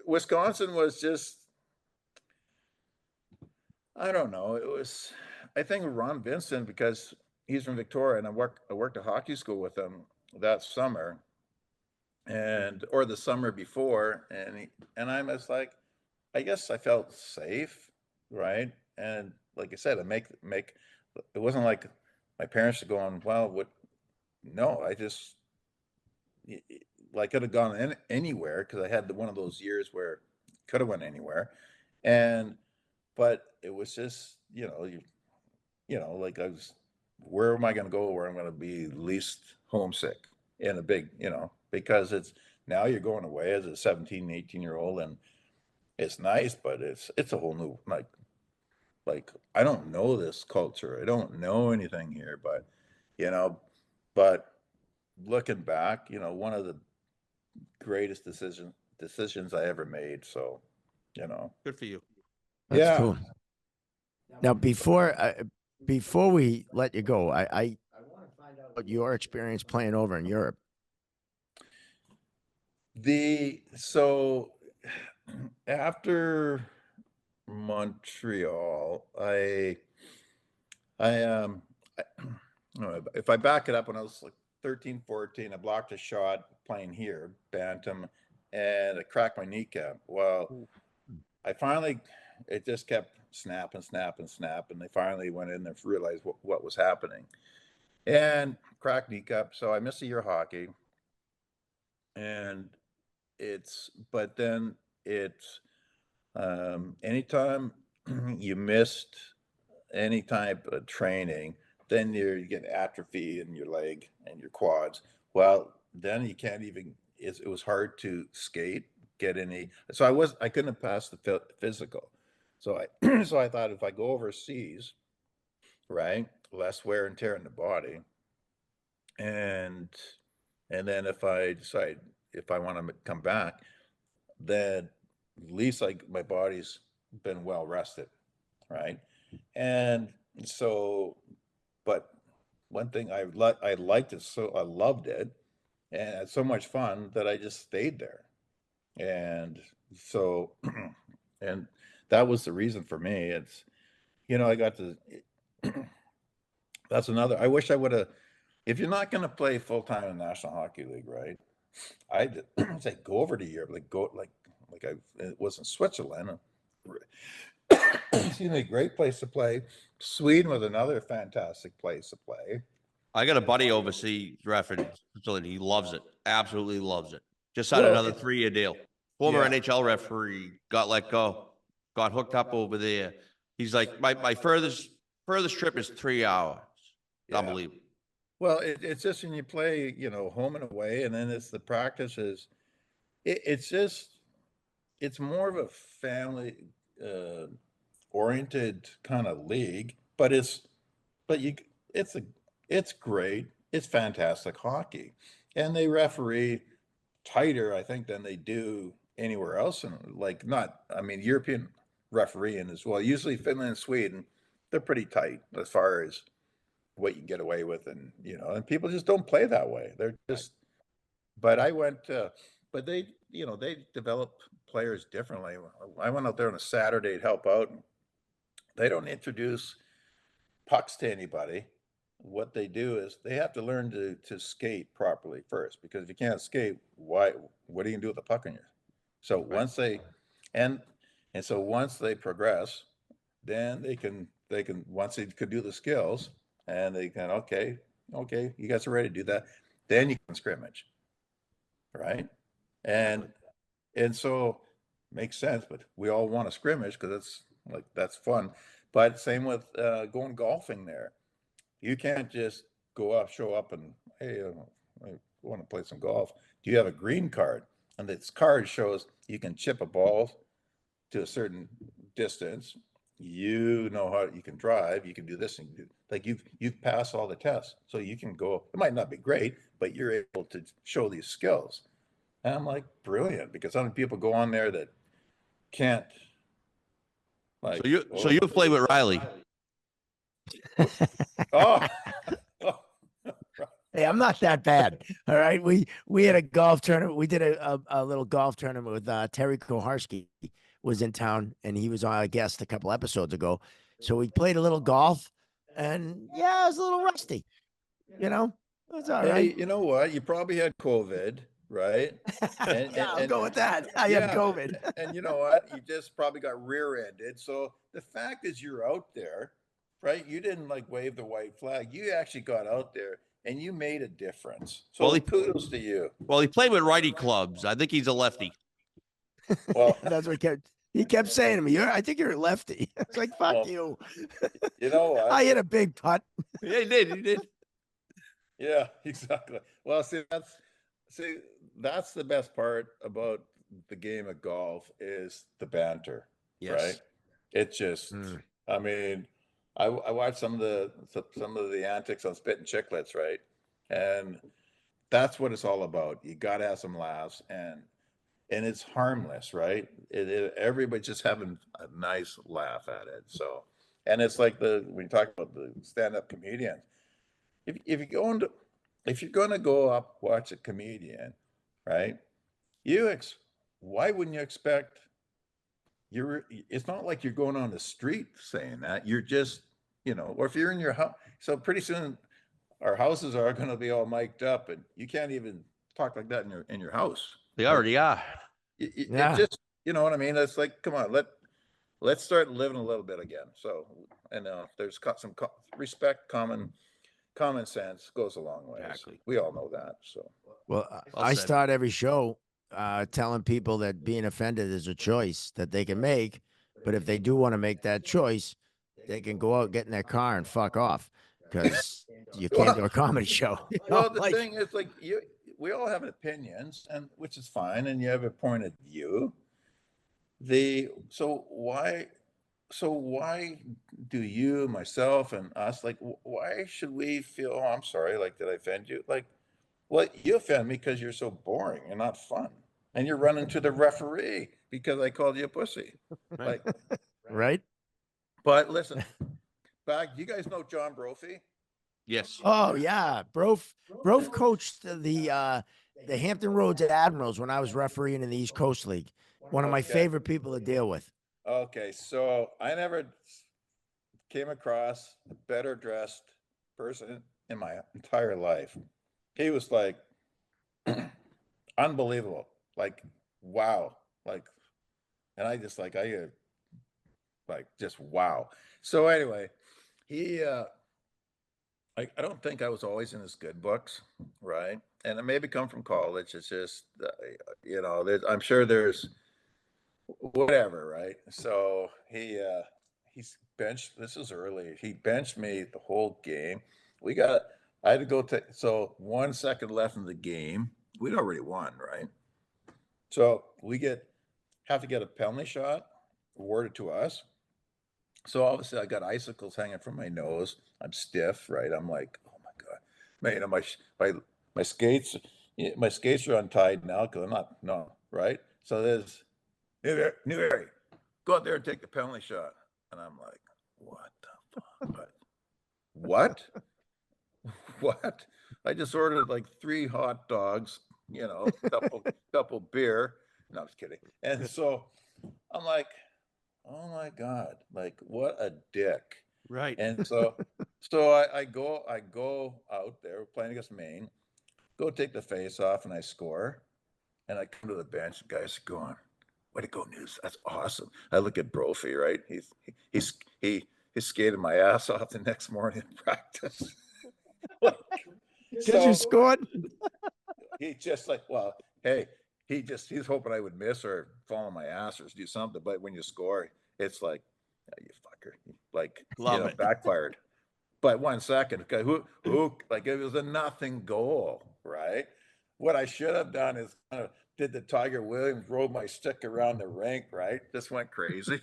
Wisconsin was just, I don't know. It was, I think Ron Vincent, because he's from Victoria, and I worked at hockey school with him that summer, or the summer before, and I was like, I guess I felt safe, right? And like I said, it wasn't like my parents are going, well, what? No, I just like could have gone anywhere because I had one of those years where could have went anywhere, and but it was just like I was, where am I going to go where I'm going to be least homesick in a big, because it's now you're going away as a 17, 18-year-old, and it's nice, but it's a whole new like I don't know this culture. I don't know anything here, you know, but looking back, one of the greatest decisions I ever made. So, Good for you. That's yeah. cool. Now, before we let you go, I want to find out what your experience playing over in Europe. So after Montreal, if I back it up, when I was like 13, 14, I blocked a shot playing here, Bantam, and I cracked my kneecap. Well, it just kept snap, and they finally went in and realized what was happening. And cracked kneecap, so I missed a year of hockey. And but then it's, anytime you missed any type of training, then you get atrophy in your leg and your quads. Well, then you can't even, it was hard to skate, get any. So I couldn't have passed the physical. So so I thought if I go overseas, right, less wear and tear in the body. And then if I decide if I want to come back, then at least my body's been well rested, right? And so, but one thing I liked it, so I loved it, and it's so much fun that I just stayed there. And so, and that was the reason for me. It's, I got to, that's another, I wish I would have, if you're not going to play full time in the National Hockey League, right? I'd say go over to Europe, it was in Switzerland. Excuse me, great place to play. Sweden was another fantastic place to play. I got a buddy overseas ref in Switzerland. He loves it. Absolutely loves it. Just signed another 3-year deal. Former NHL referee, got let go, got hooked up over there. He's like, my furthest trip is 3 hours. Yeah. Unbelievable. Well, it's just when you play, home and away, and then it's the practices. It's more of a family oriented kind of league, but it's great. It's fantastic hockey, and they referee tighter, I think, than they do anywhere else. And European refereeing as well. Usually Finland and Sweden, they're pretty tight as far as what you get away with, and and people just don't play that way. They're just. But I went, but they develop players differently. I went out there on a Saturday to help out. They don't introduce pucks to anybody. What they do is they have to learn to skate properly first, because if you can't skate, what are you gonna do with the puck in you? So once they and so once they progress, then they can once they could do the skills, and they can, okay, you guys are ready to do that, then you can scrimmage, right? And so makes sense, but we all want to scrimmage because that's fun. But same with going golfing there. You can't just show up and, hey, I want to play some golf. Do you have a green card? and this card shows you can chip a ball to a certain distance. You know how you can drive, you can do this, and like you've passed all the tests, so you can go. It might not be great, but you're able to show these skills. And I'm like, brilliant, because how many people go on there that can't? Like, So you play with Riley. oh, Hey, I'm not that bad. All right. We had a golf tournament. We did a little golf tournament with Terry Koharski was in town, and he was on a guest a couple episodes ago. So we played a little golf, and yeah, it was a little rusty. You know, that's all hey, right. you know what? You probably had COVID, right? Yeah, I'll go with that. I had COVID. And you know what? You just probably got rear-ended. So the fact is you're out there, right? You didn't like wave the white flag. You actually got out there and you made a difference. So Well, kudos to you. Well, he played with righty clubs. I think he's a lefty. Well, that's what he kept saying to me. I think you're a lefty. It's like, fuck well, you. You know what? I hit a big putt. Yeah, he did. He did. Yeah, exactly. Well, see, that's the best part about the game of golf is the banter, right? It just, I mean, I watched some of the antics on Spit and Chicklets, right? And that's what it's all about. You got to have some laughs, and it's harmless, right? Everybody's just having a nice laugh at it. So, and it's like when you talk about the stand-up comedians, if you're going to go up watch a comedian, right? Why wouldn't you expect? It's not like you're going on the street saying that. You're just, or if you're in your house. So pretty soon, our houses are going to be all mic'd up, and you can't even talk like that in your house. They already are. It just, you know what I mean? It's like, come on, let's start living a little bit again. So, and there's some respect, common sense goes a long way. Exactly. We all know that. So, well Well I said. start every show telling people that being offended is a choice that they can make. But if they do want to make that choice, they can go out, get in their car, and fuck off, because you can't do a comedy show. Well, the thing is, like, we all have opinions, and which is fine, and you have a point of view. So why do you, myself, and us, like, why should we feel, oh, I'm sorry, like, did I offend you? Like, well, you offend me because you're so boring and not fun, and you're running to the referee because I called you a pussy. Like, right? But listen, you guys know John Brophy? Yes. Oh yeah, Brof coached the Hampton Roads Admirals when I was refereeing in the East Coast League. One of my favorite people to deal with. Okay, so I never came across a better dressed person in my entire life. He was like unbelievable, like wow, like, and I just like just wow. So anyway, he I don't think I was always in his good books, right? And it maybe come from college. It's just I'm sure there's whatever, right? So he's benched. This is early. He benched me the whole game. I had to go so 1 second left in the game. We'd already won, right? So have to get a penalty shot awarded to us. So obviously I got icicles hanging from my nose. I'm stiff, right? I'm like, oh my God, man, my skates are untied now because I'm not, no, right? So there's Newbery, go out there and take the penalty shot. And I'm like, what the fuck? What? What? I just ordered like 3 hot dogs, couple beer. No, I'm just kidding. And so I'm like, oh my God, like what a dick. Right. And so I go out there playing against Maine, go take the face off, and I score. And I come to the bench, the guys are going, way to go, News. That's awesome. I look at Brophy, right? He skated my ass off the next morning in practice. Because you scored? He just like, well, hey, he's hoping I would miss or fall on my ass or do something. But when you score, it's like, oh, you fucker, like, Love it. Backfired. But 1 second, okay, who, like, it was a nothing goal, right? What I should have done is kind of did the Tiger Williams, rode my stick around the rink, right? Just went crazy.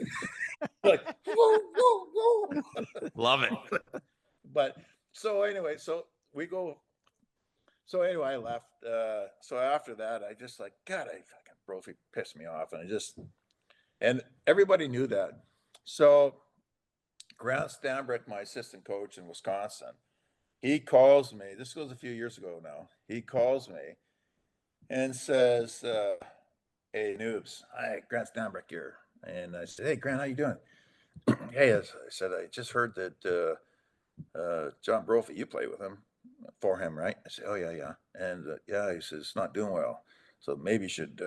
Like, woo, woo, woo. Love it. But so anyway, so anyway, I left. So after that, I just like, God, I fucking Brophy pissed me off. And everybody knew that. So Grant Stanbrick, my assistant coach in Wisconsin, he calls me. This was a few years ago now. He calls me and says, hey, Noobs, hi, Grant Stanbrick here. And I said, hey, Grant, how you doing? Hey, I said, I just heard that John Brophy, you play with him, for him, right? I said, oh, yeah, yeah. And yeah, he says, it's not doing well. So maybe you should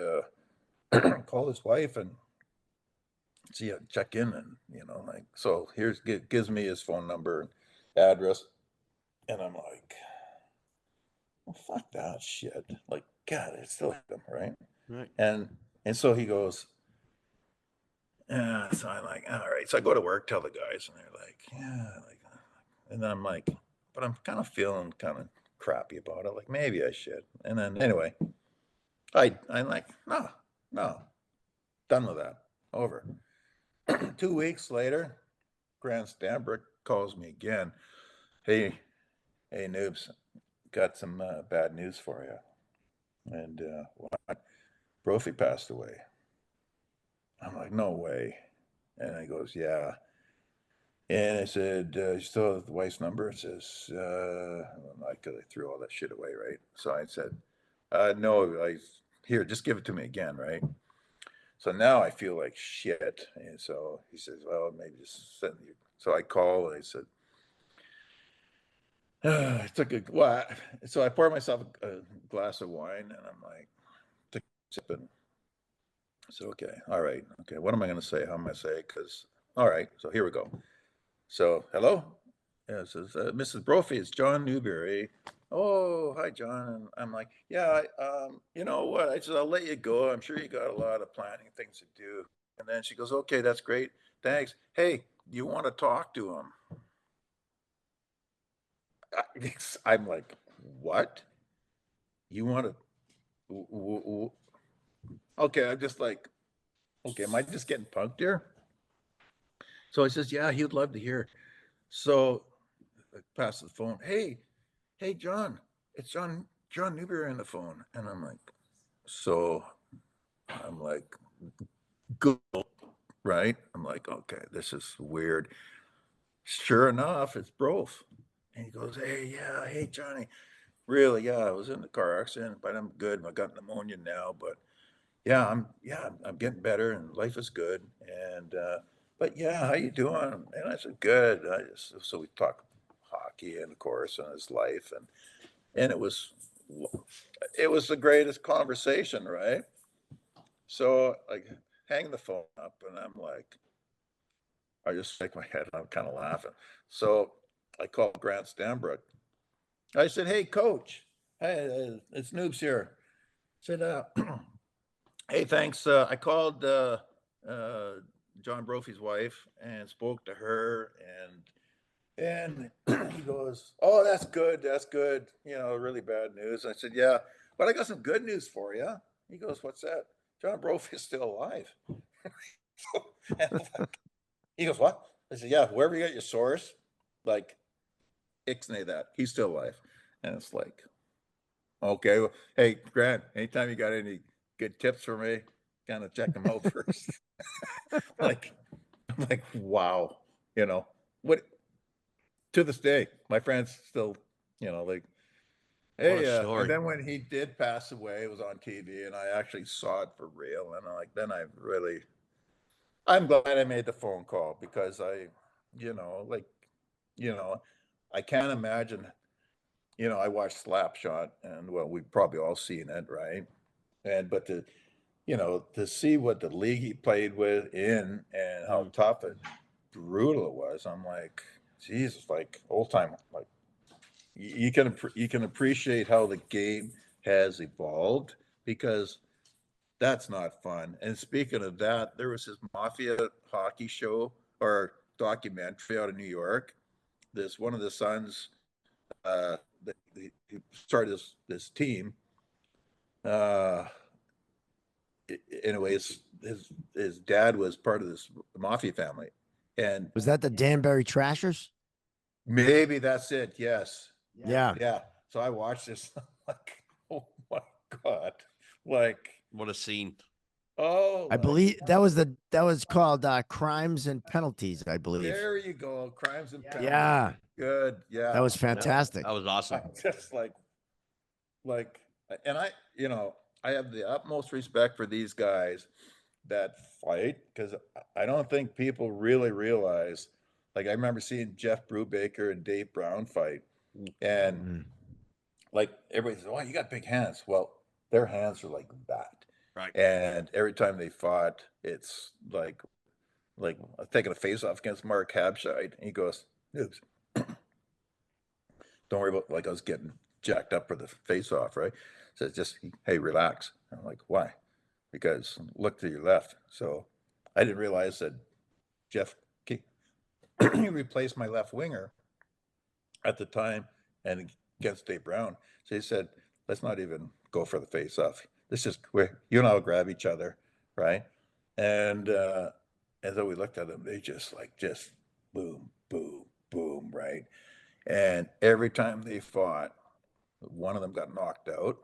call his wife and see, check in. And, like, so gives me his phone number and address. And I'm like, well, fuck that shit. Like, God, I still hate him, right? Right. And so he goes, yeah. So I'm like, all right. So I go to work, tell the guys, and they're like, yeah. Like, and then I'm like, but I'm kind of feeling kind of crappy about it. Like, maybe I should. And then anyway, I'm like, no, done with that. Over. 2 weeks later, Grant Stanbrick calls me again. Hey, Noobs, got some bad news for you. And what? Brophy passed away. I'm like, no way. And he goes, yeah. And I said, you still have the wife's number? It says, I threw all that shit away, right? So I said, no, here, just give it to me again, right? So now I feel like shit. And so he says, well, maybe just send you. So I call and I said, I took a glass. So I poured myself a glass of wine and I'm like, took a sip and I said, okay, all right. Okay, what am I going to say? How am I going to say it? Because, all right, so here we go. So, hello? Yeah, it says, Mrs. Brophy, it's John Newbery. Oh, hi, John. And I'm like, yeah, you know what? I said, I'll let you go. I'm sure you got a lot of planning things to do. And then she goes, okay, that's great. Thanks. Hey, you want to talk to him? I'm like, what? You want to? Okay, I'm just like, okay, am I just getting punked here? So he says, yeah, he would love to hear. So I pass the phone. Hey, John, it's John Newbery on the phone. And I'm like, good, right? I'm like, okay, this is weird. Sure enough, it's Brof. And he goes, hey, Johnny. Really, yeah, I was in the car accident, but I'm good. I got pneumonia now, but I'm getting better and life is good. And but yeah, how you doing? And I said, good. So we talked hockey and of course and his life and it was the greatest conversation, right? So I hang the phone up and I'm like, I just shake my head and I'm kind of laughing. So I called Grant Stanbrick. I said, hey, coach, hey, it's Noobs here. I said, hey, thanks. I called John Brophy's wife and spoke to her and he goes, oh, that's good. That's good. Really bad news. I said, yeah, but I got some good news for you. He goes, what's that? John Brophy is still alive. He goes, what? I said, yeah, wherever you got your source, like, ixnay that. He's still alive. And it's like, okay, well, hey, Grant, anytime you got any good tips for me, kind of check them out first. like, I'm like, wow, what to this day, my friends still, like, What a hey, story. and then when he did pass away, it was on TV and I actually saw it for real. And I'm glad I made the phone call because like, I can't imagine, I watched Slapshot and well, we've probably all seen it, right? But to see what the league he played with in and how tough and brutal it was, I'm like, Jesus, like old time, like you can appreciate how the game has evolved because that's not fun. And speaking of that, there was this mafia hockey show or documentary out of New York. This one of the sons, he started this team. anyways, his dad was part of this mafia family, and Was that the Danbury Trashers? maybe that's it. Yes, Yeah. yeah. So I watched this, like, oh my God, like, What a scene. oh, I believe that was called Crimes and Penalties, I believe. there you go, Crimes and Penalties. Yeah. Good, yeah. That was fantastic. That was awesome. I'm just like, and I have the utmost respect for these guys that fight, because I don't think people really realize. Like, I remember seeing Jeff Brubaker and Dave Brown fight, and Mm. like, everybody says, "Oh, you got big hands." Well, their hands are like that, Right. and every time they fought, it's like taking a face off against Mark Habshide, and he goes, "Oops, don't worry about," like, I was getting jacked up for the face off, right? So just, hey, relax. I'm like, why? Because look to your left. So I didn't realize that Jeff he replaced my left winger at the time and against Dave Brown. So he said, let's not even go for the face off. Let's just, you and I'll grab each other, right? And so we looked at them. They just boom, boom, boom, right? And every time they fought, one of them got knocked out.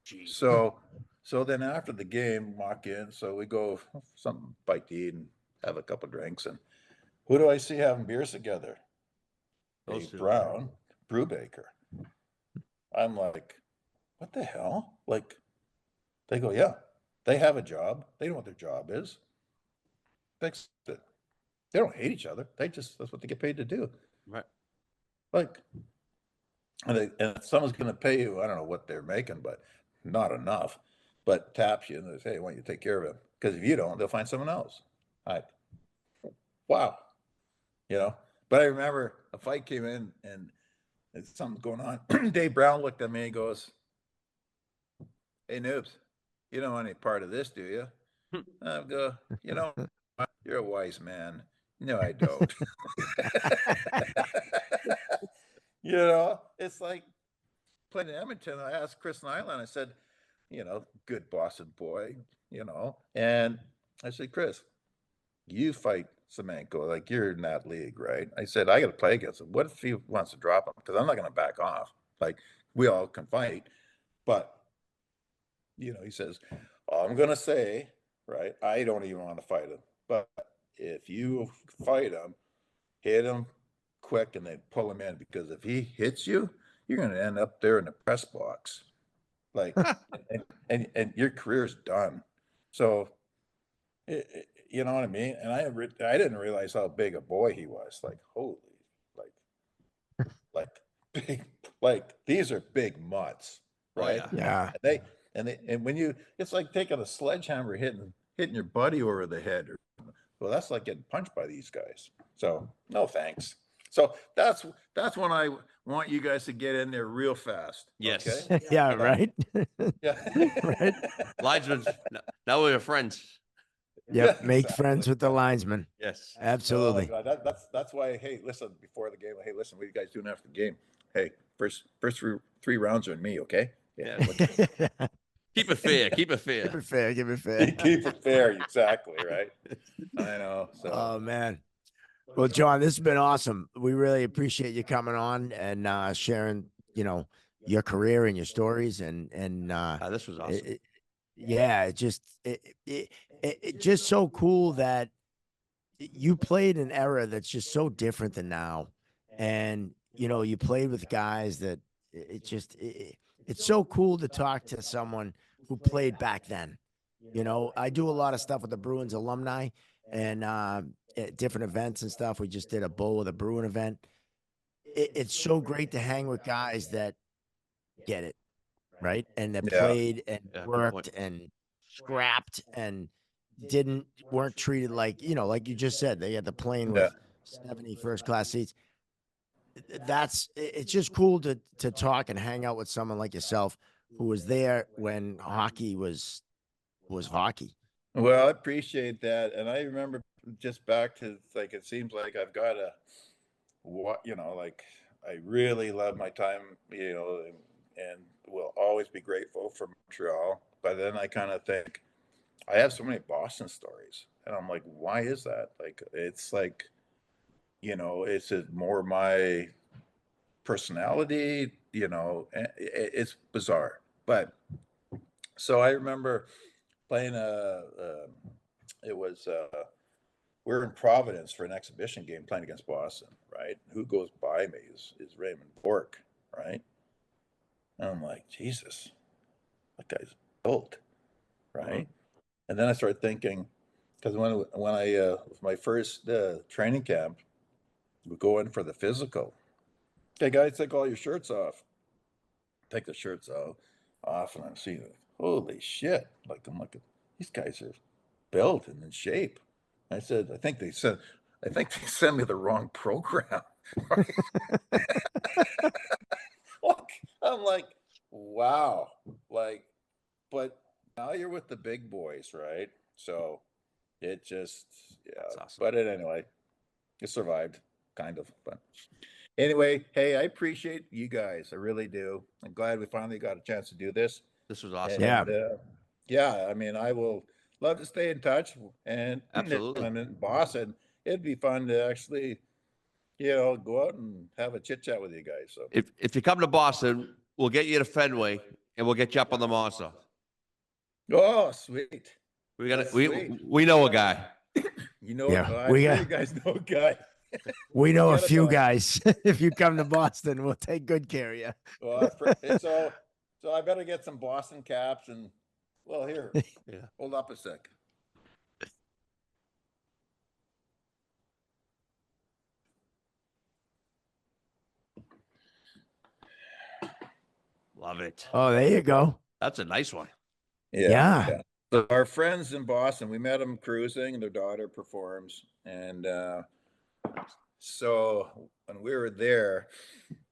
Jeez. So then after the game, walk in. So we go some bite to eat and have a couple drinks. And who do I see having beers together? Those Dave two. Brown, Brubaker. I'm like, what the hell? Like, they go, yeah, they have a job. They know what their job is. Fix it. They don't hate each other. That's what they get paid to do. Right. Like, and if someone's going to pay you, I don't know what they're making, but not enough, but taps you and they say, hey, why don't you take care of him? Because if you don't, they'll find someone else. Wow. But I remember a fight came in and something's going on. Dave Brown looked at me and goes, hey, Noobs, you don't want any part of this, do you? I go, you're a wise man. No, I don't. It's like playing in Edmonton. I asked Chris Nyland, I said, good Boston boy, and I said, Chris, you fight Semenko, like, you're in that league, right? I said, I got to play against him. What if he wants to drop him? Because I'm not going to back off. Like, we all can fight, but he says, I'm going to say, right, I don't even want to fight him, but if you fight him, hit him quick and then pull him in, because if he hits you, you're going to end up there in the press box, like, and your career's done. So, you know what I mean? And I didn't realize how big a boy he was. Like, holy, like big, like, these are big mutts, right? Oh, Yeah. And when it's like taking a sledgehammer, hitting your buddy over the head. Well, that's like getting punched by these guys. So no thanks. So that's when I want you guys to get in there real fast. Yes. Okay? Yeah, right. Yeah. Right. Linesman, now we're friends. Yep. Yeah, Make exactly. friends with the linesman. Yes. Absolutely. Oh, God, that's why. Hey, listen, before the game. Hey, listen, what are you guys doing after the game? Hey, first three rounds are on me. Okay. Yeah. Keep Keep it fair. Keep it fair. it fair. Keep it fair. Keep it fair. Exactly. Right. I know. So. Oh man. Well, John, this has been awesome. We really appreciate you coming on and sharing, your career and your stories and This was awesome. it's just so cool that you played an era that's just so different than now. And, you played with guys that it's so cool to talk to someone who played back then. I do a lot of stuff with the Bruins alumni and at different events and stuff. We just did a bowl with a Bruin event. It's so great to hang with guys that get it, right? And that Yeah. played and Yeah, good worked point. and scrapped and weren't treated like, like you just said, they had the plane with 70 first class seats. It's just cool to talk and hang out with someone like yourself who was there when hockey was hockey. Well, I appreciate that, and I remember just back to, like, it seems like I've got like, I really love my time, and will always be grateful for Montreal. But then I kind of think, I have so many Boston stories, and I'm like, why is that? Like, it's like, it's more my personality, it's bizarre. But so I remember playing it was, we're in Providence for an exhibition game playing against Boston, right? Who goes by me is Raymond Bourque, right? And I'm like, Jesus, that guy's built, right? And then I started thinking, because when I my first training camp, we go in for the physical. Okay, guys, take all your shirts off. Take the shirts off, and I'm seeing, holy shit! Like I'm looking, these guys are built and in shape. I said, I think they sent me the wrong program. Look, I'm like, wow, like, but now you're with the big boys, right? So it just, yeah. That's awesome. But anyway, it survived, kind of. But anyway, hey, I appreciate you guys. I really do. I'm glad we finally got a chance to do this. This was awesome. Yeah. And, yeah, I mean, I will love to stay in touch. And Absolutely. I'm in Boston. It'd be fun to actually, go out and have a chit chat with you guys. So If you come to Boston, we'll get you to Fenway and we'll get you up on the monster. oh, sweet. We got That's we sweet. we know a guy. Yeah, I'm sure you guys know a guy. we know a Get us few on. guys. If you come to Boston, we'll take good care of you. Well, so I better get some Boston caps and, well, here, Yeah. hold up a sec. Love it. Oh, there you go. That's a nice one. Yeah. So our friends in Boston, we met them cruising. Their daughter performs, and so when we were there,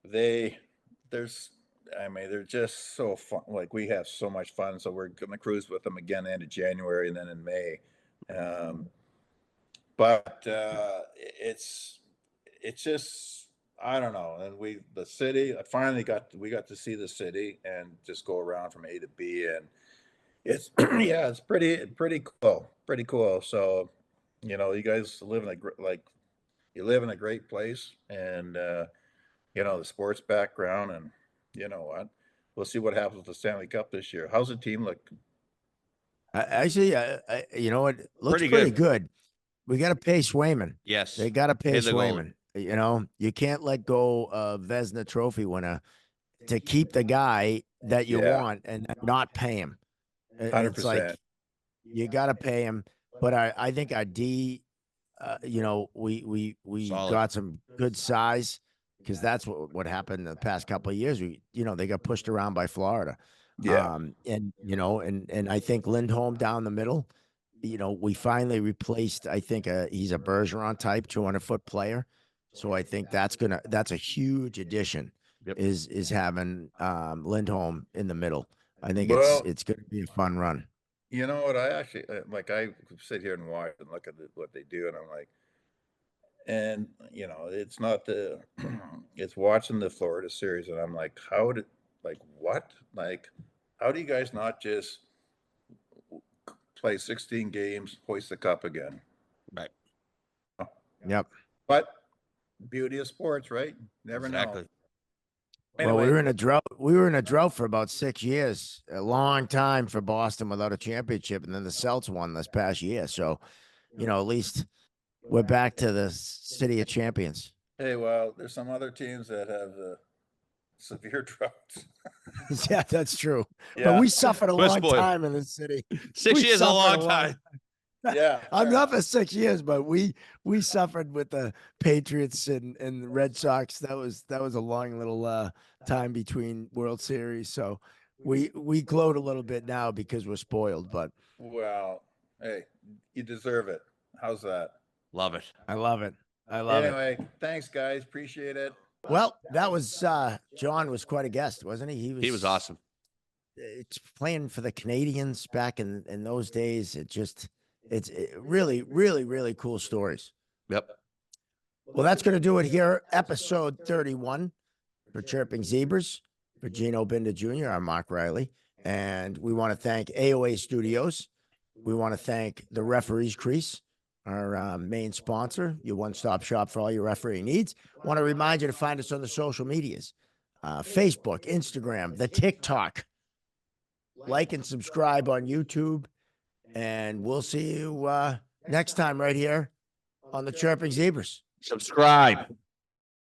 they're just so fun. Like we have so much fun. So we're gonna cruise with them again end of January and then in May. But it's just, I don't know. And the city, we got to see the city and just go around from A to B, and it's yeah, it's pretty cool. So, you guys live in you live in a great place, and the sports background, and you know what, we'll see what happens with the Stanley Cup this year. How's the team look? Actually, you know what? Looks Pretty pretty good. good. We got to pay Swayman. Yes. They got to pay Pay the Swayman. You can't let go of Vezina Trophy winner to keep the guy that you Yeah. want and not pay him. It's 100%. like you got to pay him. But I think our D, we Solid. got some good size because that's what happened the past couple of years. They got pushed around by Florida. Yeah. And I think Lindholm down the middle. We finally replaced. I think he's a Bergeron type 200-foot player. So I think that's a huge addition. Yep. Is having Lindholm in the middle. I think Well, it's going to be a fun run. You know what? I actually like. I sit here and watch and look at what they do, and I'm like, and it's not it's watching the Florida series, and I'm like, what? Like, how do you guys not just play 16 games, hoist the cup again? Right. Yep. But beauty of sports, right? Never Exactly. know. Well, we Anyway, were in a drought. We were in a drought for about 6 years, a long time for Boston without a championship, and then the Celts won this past year. So, at least we're back to the city of champions. hey, well, there's some other teams that have severe droughts. Yeah, that's true. Yeah. But we suffered a We're long spoiled. time in the city. 6 We years is a suffered long time. Yeah. I'm fair not enough. for 6 years, but we suffered with the Patriots and the Red Sox. That was a long little time between World Series. So we gloat a little bit now because we're spoiled, but Well, hey, you deserve it. How's that? Love it. I love it. I love it. Anyway, thanks, guys. Appreciate it. Well, that was John was quite a guest, wasn't he? He was awesome. It's playing for the Canadians back in those days. It's really, really, really cool stories. Yep. Well, that's going to do it here. Episode 31 for Chirping Zebras. For Gino Binder Jr., I'm Mark Riley. And we want to thank AOA Studios We want to thank the Referees Crease, our main sponsor, your one-stop shop for all your refereeing needs. Want to remind you to find us on the social medias, Facebook, Instagram, the TikTok. Like and subscribe on YouTube, and we'll see you next time right here on the Chirping Zebras. Subscribe.